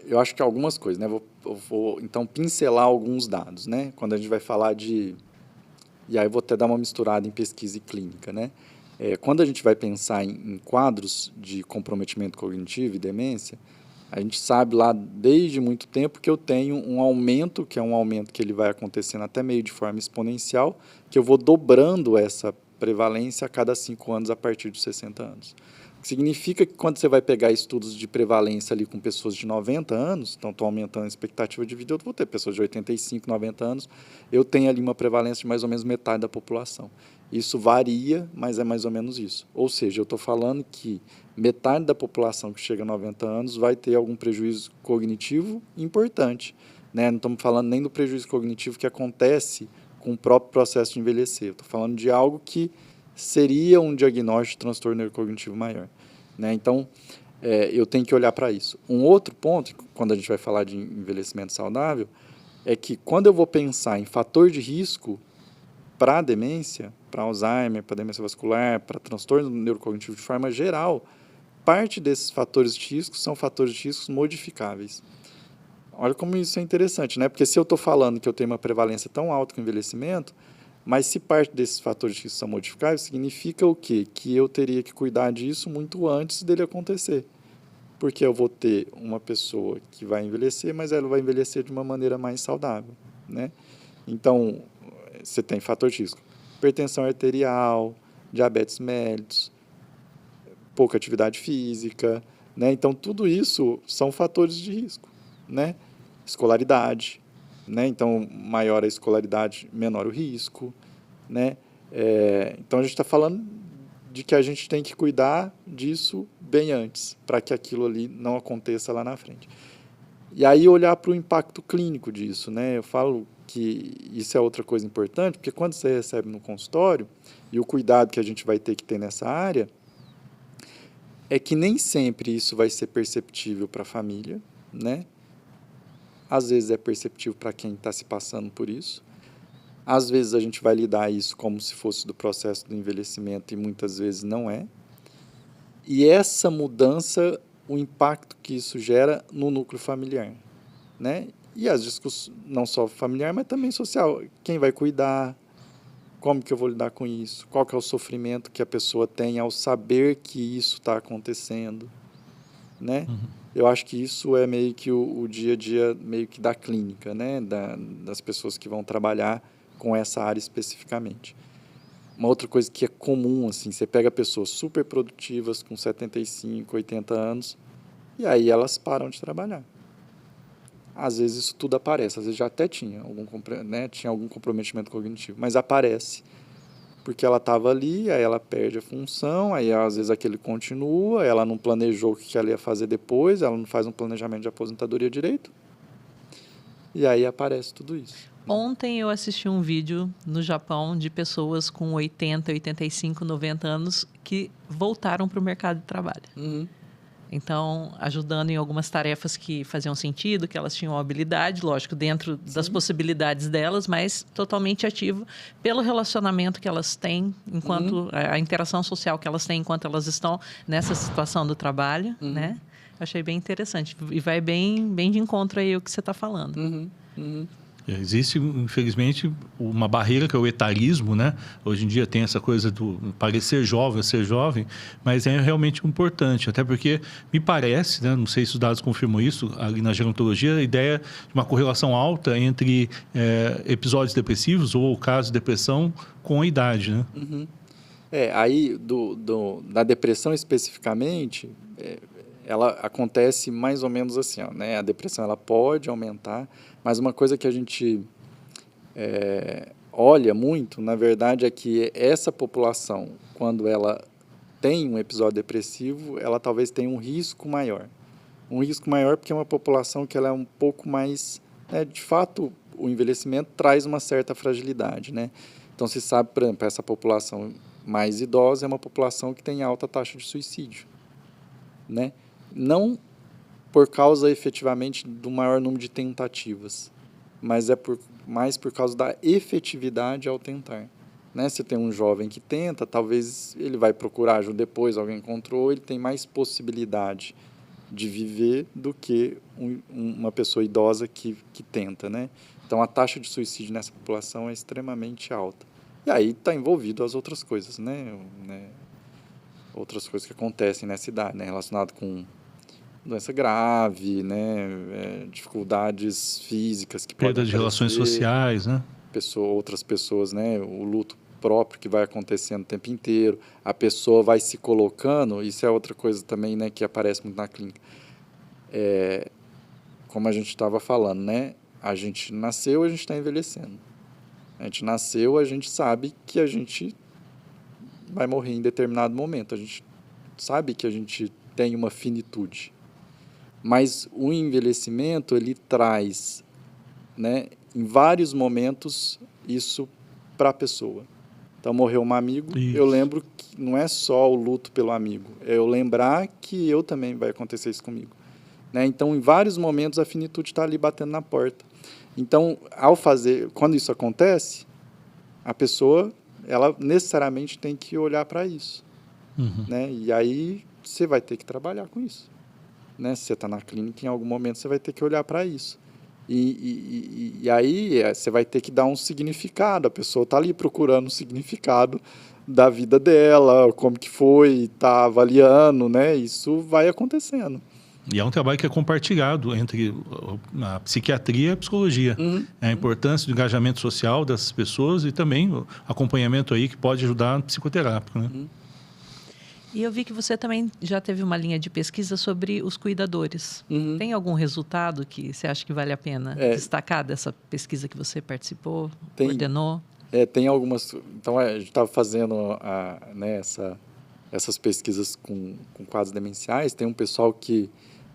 Eu acho que algumas coisas, né? Eu vou, então, pincelar alguns dados, né? Quando a gente vai falar de... E aí eu vou até dar uma misturada em pesquisa e clínica, né? Quando a gente vai pensar em quadros de comprometimento cognitivo e demência, a gente sabe lá desde muito tempo que eu tenho um aumento, que é um aumento que ele vai acontecendo até meio de forma exponencial, que eu vou dobrando essa prevalência a cada 5 anos a partir dos 60 anos. O que significa que quando você vai pegar estudos de prevalência ali com pessoas de 90 anos, então estou aumentando a expectativa de vida, eu vou ter pessoas de 85, 90 anos, eu tenho ali uma prevalência de mais ou menos metade da população. Isso varia, mas é mais ou menos isso. Ou seja, eu estou falando que metade da população que chega a 90 anos vai ter algum prejuízo cognitivo importante, né? Não estamos falando nem do prejuízo cognitivo que acontece com o próprio processo de envelhecer. Estou falando de algo que seria um diagnóstico de transtorno neurocognitivo maior, né? Então, eu tenho que olhar para isso. Um outro ponto, quando a gente vai falar de envelhecimento saudável, é que quando eu vou pensar em fator de risco para demência, para Alzheimer, para demência vascular, para transtorno neurocognitivo de forma geral, parte desses fatores de risco são fatores de risco modificáveis. Olha como isso é interessante, né? Porque se eu estou falando que eu tenho uma prevalência tão alta com o envelhecimento, mas se parte desses fatores de risco são modificáveis, significa o quê? Que eu teria que cuidar disso muito antes dele acontecer. Porque eu vou ter uma pessoa que vai envelhecer, mas ela vai envelhecer de uma maneira mais saudável, né? Então, você tem fator de risco. Hipertensão arterial, diabetes mellitus, pouca atividade física, né? Então, tudo isso são fatores de risco, né? Escolaridade, né? Então, maior a escolaridade, menor o risco, né? Então, a gente está falando de que a gente tem que cuidar disso bem antes, para que aquilo ali não aconteça lá na frente. E aí, olhar para o impacto clínico disso, né? Eu falo que isso é outra coisa importante, porque quando você recebe no consultório, e o cuidado que a gente vai ter que ter nessa área, é que nem sempre isso vai ser perceptível para a família, né? Às vezes é perceptível para quem está se passando por isso. Às vezes a gente vai lidar isso como se fosse do processo do envelhecimento e muitas vezes não é. E essa mudança, o impacto que isso gera no núcleo familiar, né? E as discussões, não só familiar, mas também social. Quem vai cuidar? Como que eu vou lidar com isso? Qual que é o sofrimento que a pessoa tem ao saber que isso está acontecendo, né? Uhum. Eu acho que isso é meio que o dia a dia meio que da clínica, né? Das pessoas que vão trabalhar com essa área especificamente. Uma outra coisa que é comum, assim, você pega pessoas super produtivas com 75, 80 anos e aí elas param de trabalhar. Às vezes isso tudo aparece, às vezes já até tinha algum comprometimento cognitivo, mas aparece porque ela estava ali, aí ela perde a função, aí às vezes aquele continua, ela não planejou o que ela ia fazer depois, ela não faz um planejamento de aposentadoria direito, e aí aparece tudo isso.
Ontem eu assisti um vídeo no Japão de pessoas com 80, 85, 90 anos que voltaram para o mercado de trabalho.
Uhum.
Então, ajudando em algumas tarefas que faziam sentido, que elas tinham habilidade, lógico, dentro das possibilidades delas, mas totalmente ativo pelo relacionamento que elas têm, enquanto a interação social que elas têm enquanto elas estão nessa situação do trabalho, né? Achei bem interessante e vai bem de encontro aí o que você está falando.
Existe, infelizmente, uma barreira que é o etarismo, né? Hoje em dia tem essa coisa do parecer jovem, ser jovem, mas é realmente importante, até porque me parece, né? Não sei se os dados confirmam isso, ali na gerontologia, a ideia de uma correlação alta entre episódios depressivos ou casos de depressão com a idade, né?
Aí da depressão especificamente, ela acontece mais ou menos assim, ó, né? A depressão ela pode aumentar, mas uma coisa que a gente olha muito, na verdade, é que essa população, quando ela tem um episódio depressivo, ela talvez tenha um risco maior. Um risco maior porque é uma população que ela é um pouco mais... de fato, o envelhecimento traz uma certa fragilidade, né? Então, se sabe, por exemplo, essa população mais idosa é uma população que tem alta taxa de suicídio, né? Não por causa efetivamente do maior número de tentativas, mas mais por causa da efetividade ao tentar, né? Se tem um jovem que tenta, talvez ele vai procurar ajuda depois, alguém encontrou, ele tem mais possibilidade de viver do que uma pessoa idosa que tenta, né? Então, a taxa de suicídio nessa população é extremamente alta. E aí está envolvido as outras coisas, né? Outras coisas que acontecem nessa idade, né? Relacionado com doença grave, né? Dificuldades físicas que podem
perda de relações sociais, né?
Outras pessoas, né? O luto próprio que vai acontecendo o tempo inteiro. A pessoa vai se colocando, isso é outra coisa também, né? Que aparece muito na clínica. Como a gente estava falando, né? A gente nasceu, a gente está envelhecendo. A gente nasceu, a gente sabe que a gente vai morrer em determinado momento. A gente sabe que a gente tem uma finitude. Mas o envelhecimento, ele traz, né, em vários momentos, isso para a pessoa. Então, morreu um amigo, eu lembro que não é só o luto pelo amigo, é eu lembrar que eu também vai acontecer isso comigo. Né? Então, em vários momentos, a finitude está ali batendo na porta. Então, quando isso acontece, a pessoa, ela necessariamente tem que olhar para isso. Né? E aí, você vai ter que trabalhar com isso. Né? Se você está na clínica, em algum momento, você vai ter que olhar para isso. E aí, você vai ter que dar um significado. A pessoa está ali procurando um significado da vida dela, como que foi, está avaliando, né? Isso vai acontecendo.
E é um trabalho que é compartilhado entre a psiquiatria e a psicologia. A importância do engajamento social dessas pessoas e também o acompanhamento aí que pode ajudar no psicoterápico, né?
E eu vi que você também já teve uma linha de pesquisa sobre os cuidadores. Tem algum resultado que você acha que vale a pena destacar dessa pesquisa que você participou, coordenou?
Tem algumas... Então, a gente estava fazendo essas pesquisas com quadros demenciais. Tem um pessoal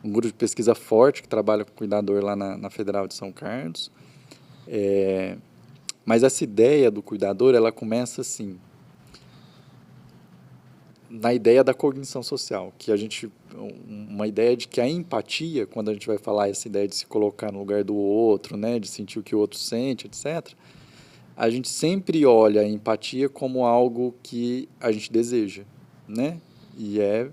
um grupo de pesquisa forte que trabalha com cuidador lá na Federal de São Carlos. Mas essa ideia do cuidador, ela começa assim... na ideia da cognição social, que uma ideia de que a empatia, quando a gente vai falar essa ideia de se colocar no lugar do outro, né, de sentir o que o outro sente, etc., a gente sempre olha a empatia como algo que a gente deseja, né? E é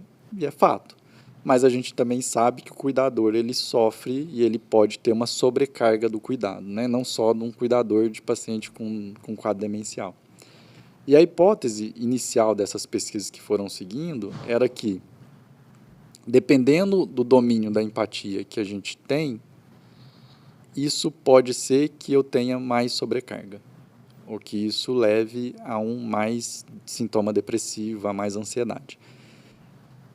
fato. Mas a gente também sabe que o cuidador, ele sofre e ele pode ter uma sobrecarga do cuidado, né? Não só de um cuidador de paciente com quadro demencial. E a hipótese inicial dessas pesquisas que foram seguindo era que, dependendo do domínio da empatia que a gente tem, isso pode ser que eu tenha mais sobrecarga, ou que isso leve a mais sintoma depressivo, a mais ansiedade.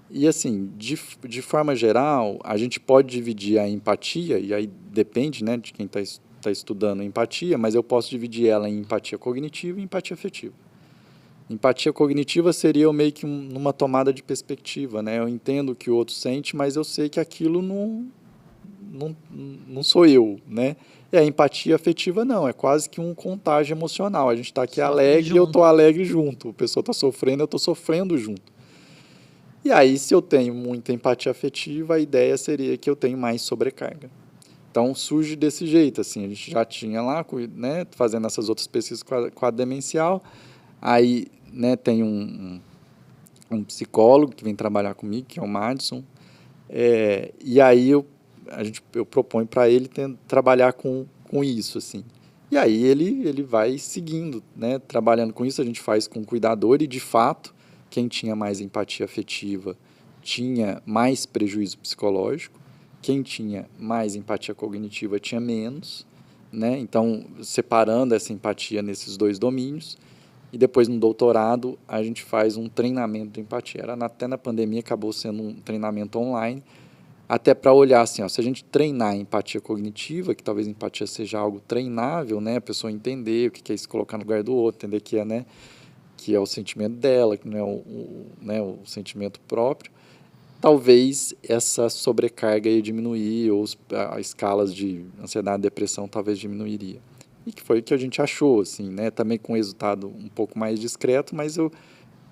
E assim, de forma geral, a gente pode dividir a empatia, e aí depende, né, de quem está estudando empatia, mas eu posso dividir ela em empatia cognitiva e empatia afetiva. Empatia cognitiva seria eu meio que numa tomada de perspectiva, né? Eu entendo o que o outro sente, mas eu sei que aquilo não sou eu, né? E a empatia afetiva não, é quase que um contágio emocional. A gente está aqui alegre e eu estou alegre junto. A pessoa está sofrendo, eu estou sofrendo junto. E aí, se eu tenho muita empatia afetiva, a ideia seria que eu tenho mais sobrecarga. Então, surge desse jeito, assim, a gente já tinha lá, né, fazendo essas outras pesquisas com a demencial, aí, né, tem um psicólogo que vem trabalhar comigo, que é o Madison, e aí eu proponho para ele trabalhar com isso, assim. E aí ele vai seguindo, né, trabalhando com isso, a gente faz com cuidador e, de fato, quem tinha mais empatia afetiva tinha mais prejuízo psicológico, quem tinha mais empatia cognitiva tinha menos, né? Então, separando essa empatia nesses dois domínios, e depois no doutorado a gente faz um treinamento de empatia. Até na pandemia acabou sendo um treinamento online, até para olhar assim, ó, se a gente treinar a empatia cognitiva, que talvez a empatia seja algo treinável, né? A pessoa entender o que é se colocar no lugar do outro, entender que é, né, que é o sentimento dela, que não é o sentimento próprio, talvez essa sobrecarga ia diminuir, ou as escalas de ansiedade e depressão talvez diminuiria. E que foi o que a gente achou, assim, né? Também com resultado um pouco mais discreto, mas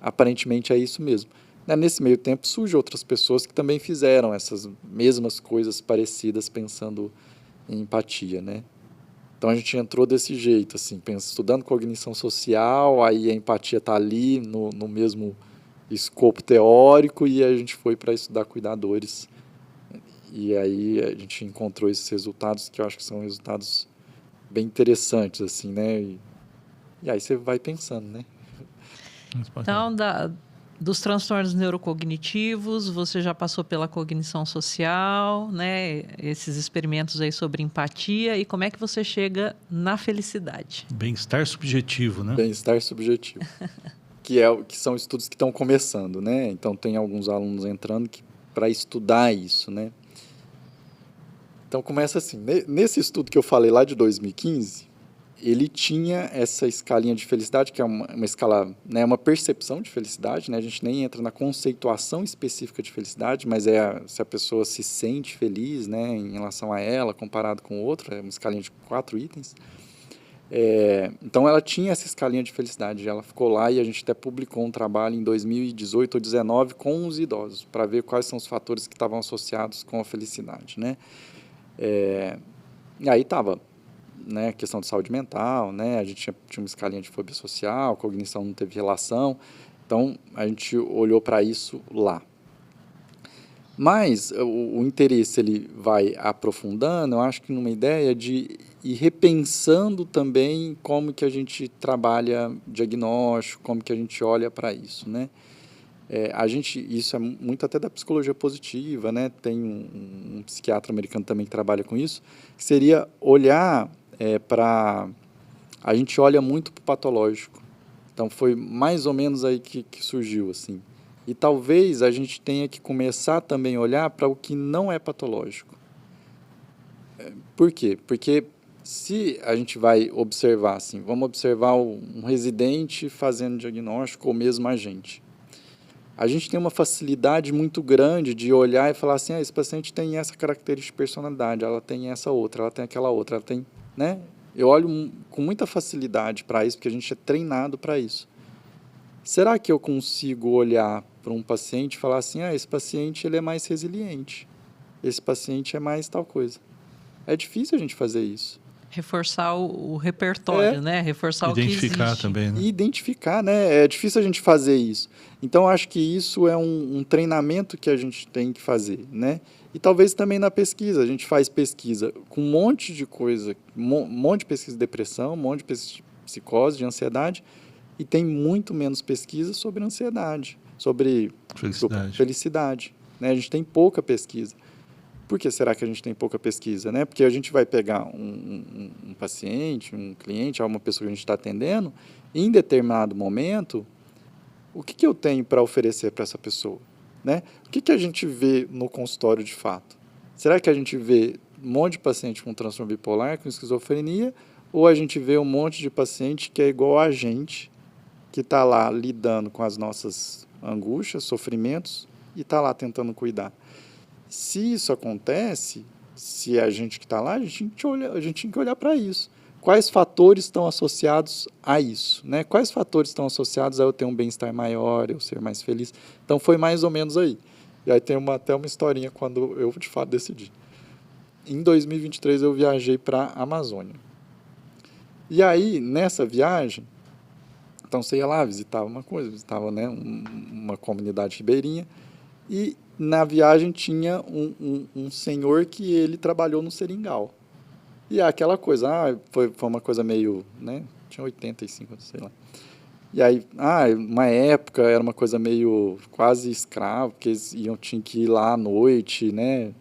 aparentemente é isso mesmo. Nesse meio tempo surgem outras pessoas que também fizeram essas mesmas coisas parecidas pensando em empatia, né? Então a gente entrou desse jeito, assim, estudando cognição social, aí a empatia está ali no mesmo escopo teórico, e a gente foi para estudar cuidadores. E aí a gente encontrou esses resultados que eu acho que são resultados bem interessantes, assim, né? E aí você vai pensando, né?
Então, dos transtornos neurocognitivos, você já passou pela cognição social, né? Esses experimentos aí sobre empatia, e como é que você chega na felicidade?
Bem-estar subjetivo, né?
Bem-estar subjetivo. que são estudos que estão começando, né? Então, tem alguns alunos entrando para estudar isso, né? Então, começa assim. Nesse estudo que eu falei lá de 2015, ele tinha essa escalinha de felicidade, que é uma escala, né, uma percepção de felicidade, né? A gente nem entra na conceituação específica de felicidade, mas se a pessoa se sente feliz, né, em relação a ela, comparado com o outro, é uma escalinha de 4 itens. Então, ela tinha essa escalinha de felicidade, ela ficou lá, e a gente até publicou um trabalho em 2018 ou 2019 com os idosos, para ver quais são os fatores que estavam associados com a felicidade, né? E aí estava, né, a questão de saúde mental, né? A gente tinha uma escalinha de fobia social, cognição não teve relação, então a gente olhou para isso lá. Mas o interesse ele vai aprofundando, eu acho que numa ideia de ir repensando também como que a gente trabalha diagnóstico, como que a gente olha para isso, né? Isso é muito até da psicologia positiva, né? Tem um psiquiatra americano também que trabalha com isso, que seria olhar para... A gente olha muito para o patológico. Então, foi mais ou menos aí que surgiu, assim. E talvez a gente tenha que começar também a olhar para o que não é patológico. Por quê? Porque se a gente vai observar, assim, vamos observar um residente fazendo diagnóstico, ou mesmo a gente tem uma facilidade muito grande de olhar e falar assim, esse paciente tem essa característica de personalidade, ela tem essa outra, ela tem aquela outra, ela tem, né? Eu olho com muita facilidade para isso, porque a gente é treinado para isso. Será que eu consigo olhar para um paciente e falar assim, esse paciente ele é mais resiliente, esse paciente é mais tal coisa? É difícil a gente fazer isso.
Reforçar o repertório, né? Reforçar o que existe.
Identificar também, né?
Identificar, né? É difícil a gente fazer isso. Então, acho que isso é um treinamento que a gente tem que fazer, né? E talvez também na pesquisa. A gente faz pesquisa com um monte de coisa, um monte de pesquisa de depressão, um monte de pesquisa de psicose, de ansiedade, e tem muito menos pesquisa sobre ansiedade, sobre felicidade, né? A gente tem pouca pesquisa. Por que será que a gente tem pouca pesquisa, né? Porque a gente vai pegar um paciente, um cliente, uma pessoa que a gente está atendendo, e em determinado momento, o que eu tenho para oferecer para essa pessoa, né? O que a gente vê no consultório de fato? Será que a gente vê um monte de paciente com transtorno bipolar, com esquizofrenia, ou a gente vê um monte de paciente que é igual a gente, que está lá lidando com as nossas angústias, sofrimentos, e está lá tentando cuidar? Se isso acontece, se a gente que está lá, a gente tem que olhar para isso. quais fatores estão associados a isso, né? Quais fatores estão associados a eu ter um bem-estar maior, eu ser mais feliz? Então, foi mais ou menos aí. E aí tem até uma historinha quando eu, de fato, decidi. Em 2023, eu viajei para a Amazônia. E aí, nessa viagem, então você ia lá, visitava uma coisa, visitava, né, uma comunidade ribeirinha, e na viagem tinha um senhor que ele trabalhou no seringal. E é aquela coisa, foi uma coisa meio, né, tinha 85, sei lá. E aí, uma época era uma coisa meio quase escravo, porque eles tinham que ir lá à noite, né,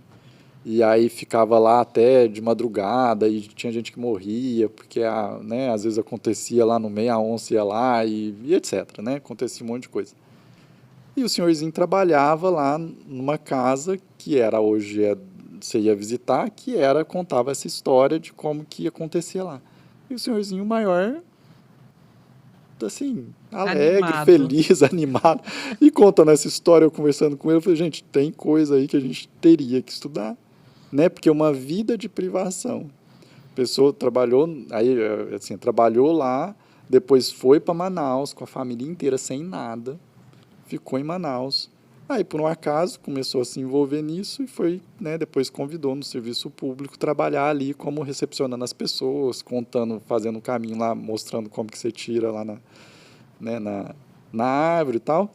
e aí ficava lá até de madrugada e tinha gente que morria, porque né, às vezes acontecia lá no meio, a onça ia lá e etc, né, acontecia um monte de coisa. E o senhorzinho trabalhava lá numa casa que hoje você ia visitar, contava essa história de como que acontecia lá. E o senhorzinho maior, assim, alegre,
Animado.
feliz, animado, e contando essa história, eu conversando com ele, eu falei, gente, tem coisa aí que a gente teria que estudar, né? Porque é uma vida de privação. A pessoa trabalhou lá, depois foi para Manaus com a família inteira sem nada, ficou em Manaus. Aí, por um acaso, começou a se envolver nisso e foi, né, depois convidou no serviço público trabalhar ali como recepcionando as pessoas, fazendo o caminho lá, mostrando como que você tira lá na árvore e tal.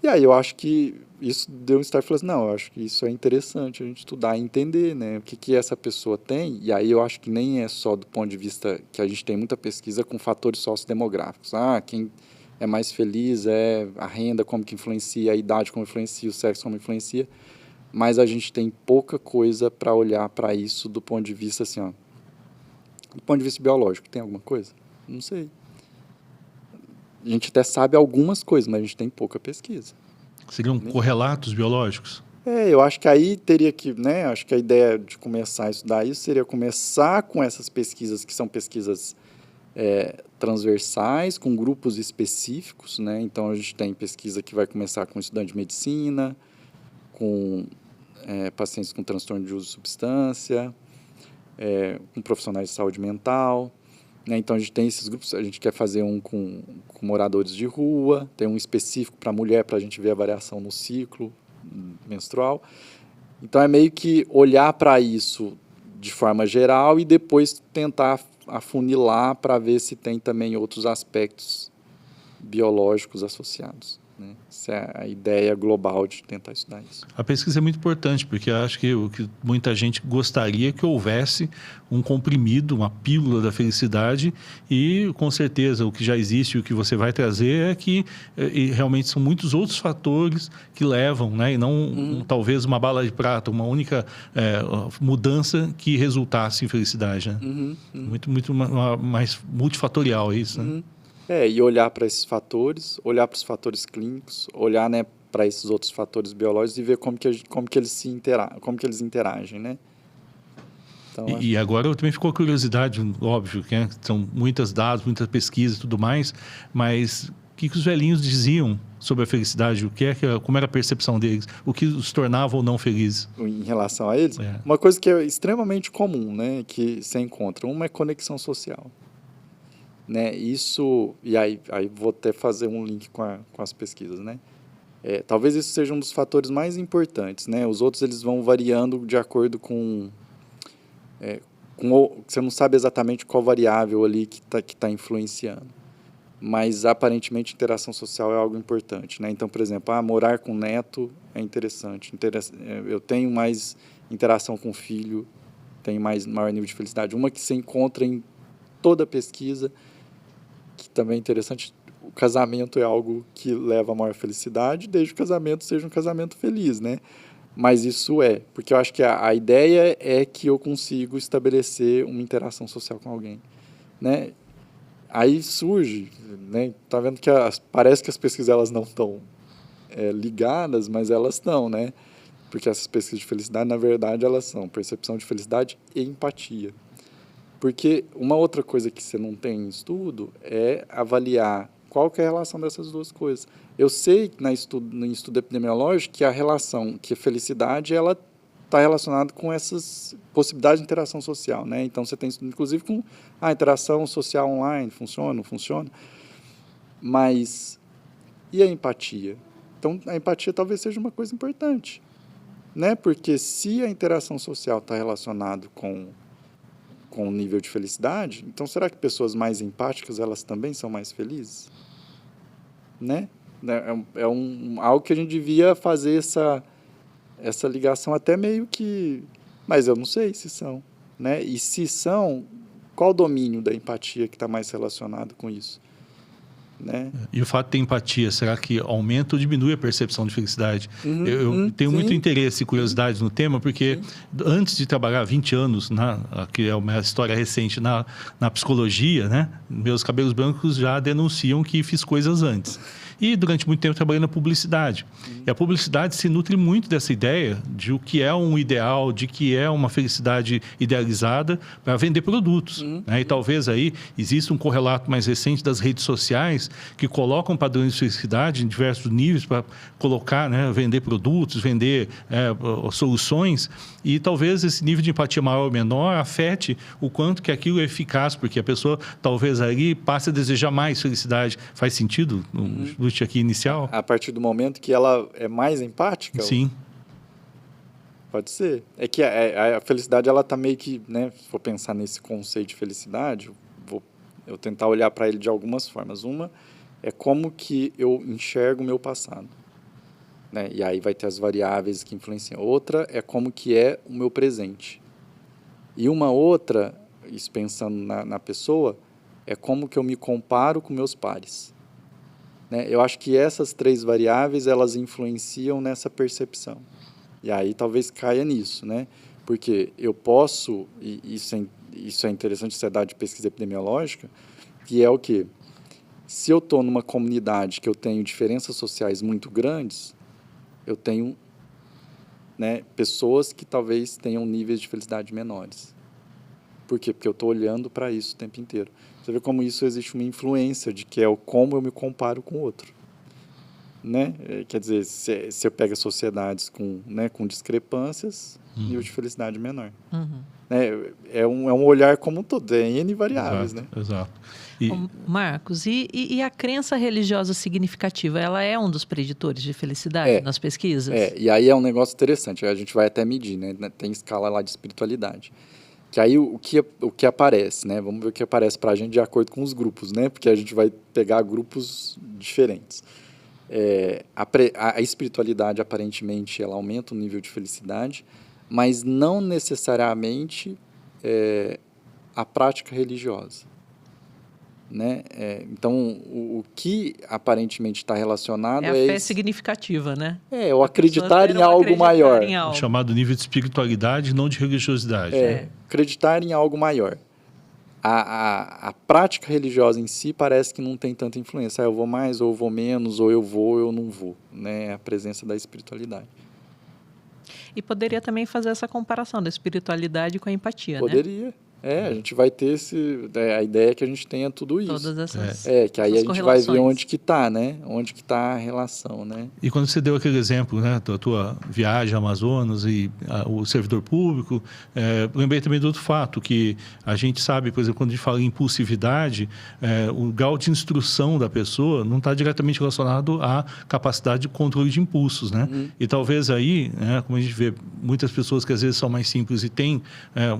E aí eu acho que isso deu um start, falei assim, não, eu acho que isso é interessante a gente estudar e entender, né, o que essa pessoa tem, e aí eu acho que nem é só do ponto de vista que a gente tem muita pesquisa com fatores sociodemográficos, quem é mais feliz, a renda como que influencia, a idade como influencia, o sexo como influencia, mas a gente tem pouca coisa para olhar para isso do ponto de vista assim, do ponto de vista biológico, tem alguma coisa? Não sei. A gente até sabe algumas coisas, mas a gente tem pouca pesquisa.
Seriam correlatos biológicos?
Eu acho que aí teria que, né, acho que a ideia de começar a estudar isso seria começar com essas pesquisas que são pesquisas transversais, com grupos específicos, né? Então a gente tem pesquisa que vai começar com estudante de medicina, com pacientes com transtorno de uso de substância, com profissionais de saúde mental, né? Então a gente tem esses grupos, a gente quer fazer um com moradores de rua, tem um específico para mulher, para a gente ver a variação no ciclo menstrual. Então é meio que olhar para isso de forma geral e depois tentar afunilar para ver se tem também outros aspectos biológicos associados, né? Essa é a ideia global de tentar estudar isso.
A pesquisa é muito importante, porque eu acho que o que muita gente gostaria que houvesse um comprimido, uma pílula da felicidade, e com certeza o que já existe e o que você vai trazer é que realmente são muitos outros fatores que levam, né? E não talvez uma bala de prata, uma única mudança que resultasse em felicidade, né? Muito mais multifatorial isso, né?
E olhar para esses fatores, olhar para os fatores clínicos, olhar, né, para esses outros fatores biológicos e ver como que eles interagem, né? Então,
e agora eu também ficou a curiosidade, óbvio, que são muitas dados, muitas pesquisas e tudo mais, mas o que os velhinhos diziam sobre a felicidade? Como era a percepção deles? O que os tornava ou não felizes?
Em relação a eles? Uma coisa que é extremamente comum, né, que você encontra, uma é conexão social. Né, isso, e aí vou até fazer um link com as pesquisas, né? Talvez isso seja um dos fatores mais importantes, né? Os outros eles vão variando de acordo com você não sabe exatamente qual variável ali que tá influenciando, mas aparentemente interação social é algo importante, né? Então, por exemplo, morar com neto é interessante, eu tenho mais interação com o filho, tenho maior nível de felicidade. Uma que se encontra em toda a pesquisa, que também é interessante, o casamento é algo que leva a maior felicidade, desde que o casamento seja um casamento feliz, né? Mas isso porque eu acho que a ideia é que eu consigo estabelecer uma interação social com alguém, né? Aí surge, né? Tá vendo que parece que as pesquisas elas não estão ligadas, mas elas estão, né? Porque essas pesquisas de felicidade, na verdade, elas são percepção de felicidade e empatia. Porque uma outra coisa que você não tem em estudo é avaliar qual que é a relação dessas duas coisas. Eu sei no estudo epidemiológico que a relação, que a felicidade, ela está relacionado com essas possibilidades de interação social, né? Então, você tem, inclusive, com a interação social online, funciona, não funciona? Mas, e a empatia? Então, a empatia talvez seja uma coisa importante, né? Porque se a interação social está relacionada com o nível de felicidade, então será que pessoas mais empáticas, elas também são mais felizes? Né? Algo que a gente devia fazer essa ligação até meio que... Mas eu não sei se são, né? E se são, qual o domínio da empatia que está mais relacionado com isso? Né?
E o fato de ter empatia, será que aumenta ou diminui a percepção de felicidade? Eu tenho muito interesse e curiosidade no tema, porque antes de trabalhar 20 anos, que é uma história recente na psicologia, né? Meus cabelos brancos já denunciam que fiz coisas antes. E durante muito tempo trabalhei na publicidade. E a publicidade se nutre muito dessa ideia de o que é um ideal, de que é uma felicidade idealizada para vender produtos. Né? E talvez aí exista um correlato mais recente das redes sociais que colocam padrões de felicidade em diversos níveis para colocar, né, vender produtos, vender soluções. E talvez esse nível de empatia maior ou menor afete o quanto que aquilo é eficaz, porque a pessoa talvez ali passe a desejar mais felicidade. Faz sentido no aqui inicial?
A partir do momento que ela é mais empática?
Sim.
Pode ser. É que a felicidade, ela está meio que, né, se for pensar nesse conceito de felicidade, eu tentar olhar para ele de algumas formas. Uma é como que eu enxergo o meu passado, né? E aí vai ter as variáveis que influenciam. Outra é como que é o meu presente. E uma outra, isso pensando na pessoa, é como que eu me comparo com meus pares. Né? Eu acho que essas 3 variáveis, elas influenciam nessa percepção. E aí talvez caia nisso, né? Porque eu posso, e isso é interessante, isso é dado de pesquisa epidemiológica, que é o quê? Se eu estou numa comunidade que eu tenho diferenças sociais muito grandes, eu tenho, né, pessoas que talvez tenham níveis de felicidade menores. Por quê? Porque eu estou olhando para isso o tempo inteiro. Você vê como isso existe uma influência de que é como eu me comparo com o outro. Né? Quer dizer, se eu pego sociedades com discrepâncias, nível de felicidade menor. Né? É um olhar como um todo, é N variáveis.
Exato,
né?
Exato.
Marcos, e a crença religiosa significativa, ela é um dos preditores de felicidade nas pesquisas?
E aí é um negócio interessante, a gente vai até medir, né? Tem escala lá de espiritualidade. Que aí o que aparece, né? Vamos ver o que aparece para a gente de acordo com os grupos, né? Porque a gente vai pegar grupos diferentes. A espiritualidade, aparentemente, ela aumenta o nível de felicidade, mas não necessariamente a prática religiosa. Né? Então, o que aparentemente está relacionado
é a fé significativa, né?
O acreditar em algo maior.
O chamado nível de espiritualidade, não de religiosidade.
Acreditar em algo maior. A prática religiosa em si parece que não tem tanta influência. Eu vou mais, ou eu vou menos, ou eu vou, ou eu não vou. Né? A presença da espiritualidade.
E poderia também fazer essa comparação da espiritualidade com a empatia,
Poderia.
né?
A gente vai ter a ideia é que a gente tenha tudo isso.
Todas essas
que aí a gente vai ver onde que está, né? Onde que está a relação, né?
E quando você deu aquele exemplo, né, da tua viagem ao Amazonas e o servidor público, lembrei também do outro fato, que a gente sabe, por exemplo, quando a gente fala em impulsividade, o grau de instrução da pessoa não está diretamente relacionado à capacidade de controle de impulsos, né? E talvez aí, né, como a gente vê, muitas pessoas que às vezes são mais simples e têm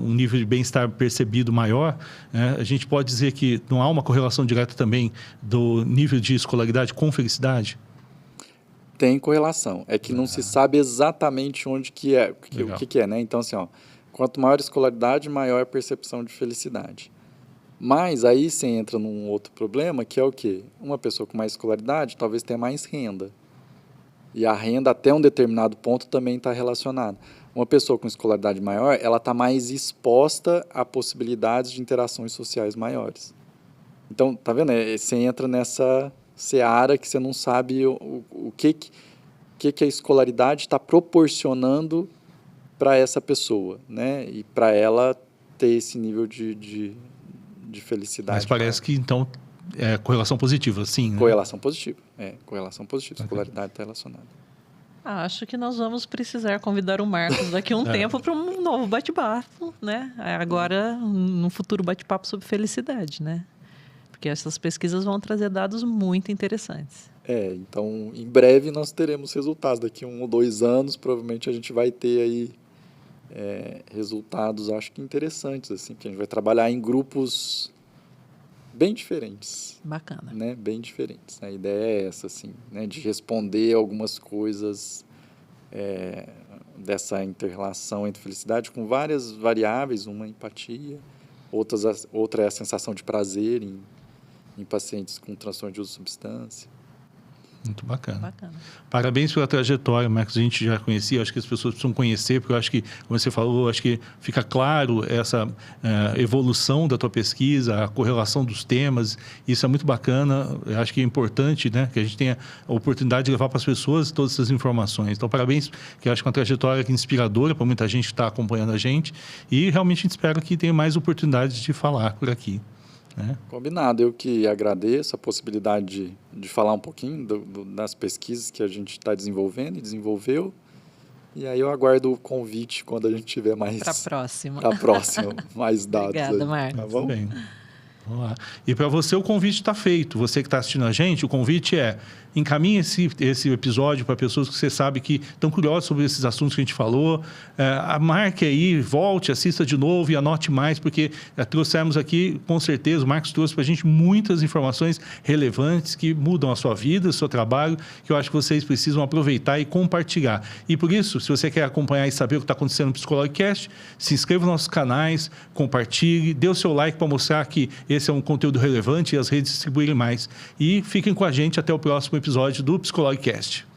um nível de bem-estar percebido maior, a gente pode dizer que não há uma correlação direta também do nível de escolaridade com felicidade?
Tem correlação. É que não se sabe exatamente onde que é, o que é, né? Então, assim, quanto maior a escolaridade, maior a percepção de felicidade. Mas aí você entra num outro problema, que é o quê? Uma pessoa com mais escolaridade talvez tenha mais renda. E a renda, até um determinado ponto, também está relacionada. Uma pessoa com escolaridade maior, ela está mais exposta a possibilidades de interações sociais maiores. Então, tá vendo? Você entra nessa seara que você não sabe o que a escolaridade está proporcionando para essa pessoa, né? E para ela ter esse nível de felicidade.
Mas parece que, então, correlação positiva, sim. Né?
Correlação positiva. Correlação positiva. Escolaridade está relacionada.
Acho que nós vamos precisar convidar o Marcos daqui a um tempo para um novo bate-papo, né? Agora, num futuro bate-papo sobre felicidade, né? Porque essas pesquisas vão trazer dados muito interessantes.
Então, em breve nós teremos resultados. Daqui a 1 ou 2 anos, provavelmente a gente vai ter aí resultados, acho que interessantes, assim, que a gente vai trabalhar em grupos bem diferentes.
Bacana.
Né? Bem diferentes. A ideia é essa, assim, né? De responder algumas coisas dessa inter-relação entre felicidade com várias variáveis, uma empatia, outra é a sensação de prazer em pacientes com transtorno de uso de substância.
Muito bacana. Parabéns pela trajetória, Marcos. A gente já conhecia, acho que as pessoas precisam conhecer, porque eu acho que, como você falou, acho que fica claro essa evolução da tua pesquisa, a correlação dos temas. Isso é muito bacana. Eu acho que é importante, né, que a gente tenha a oportunidade de levar para as pessoas todas essas informações. Então, parabéns, que eu acho que é uma trajetória inspiradora para muita gente que está acompanhando a gente. E realmente a gente espera que tenha mais oportunidades de falar por aqui.
Combinado. Eu que agradeço a possibilidade de falar um pouquinho das pesquisas que a gente está desenvolvendo e desenvolveu. E aí eu aguardo o convite quando a gente tiver mais...
Para a próxima.
Para a próxima, mais dados.
Obrigada, Marcos.
Tá bom?
Bem. Vamos lá. E para você o convite está feito. Você que está assistindo a gente, o convite é: encaminhe esse episódio para pessoas que você sabe que estão curiosas sobre esses assuntos que a gente falou. Marque aí, volte, assista de novo e anote mais, porque trouxemos aqui, com certeza, o Marcos trouxe para a gente muitas informações relevantes que mudam a sua vida, o seu trabalho, que eu acho que vocês precisam aproveitar e compartilhar. E por isso, se você quer acompanhar e saber o que está acontecendo no PsicologCast, se inscreva nos nossos canais, compartilhe, dê o seu like para mostrar que esse é um conteúdo relevante e as redes distribuírem mais. E fiquem com a gente até o próximo episódio do PsicologCast.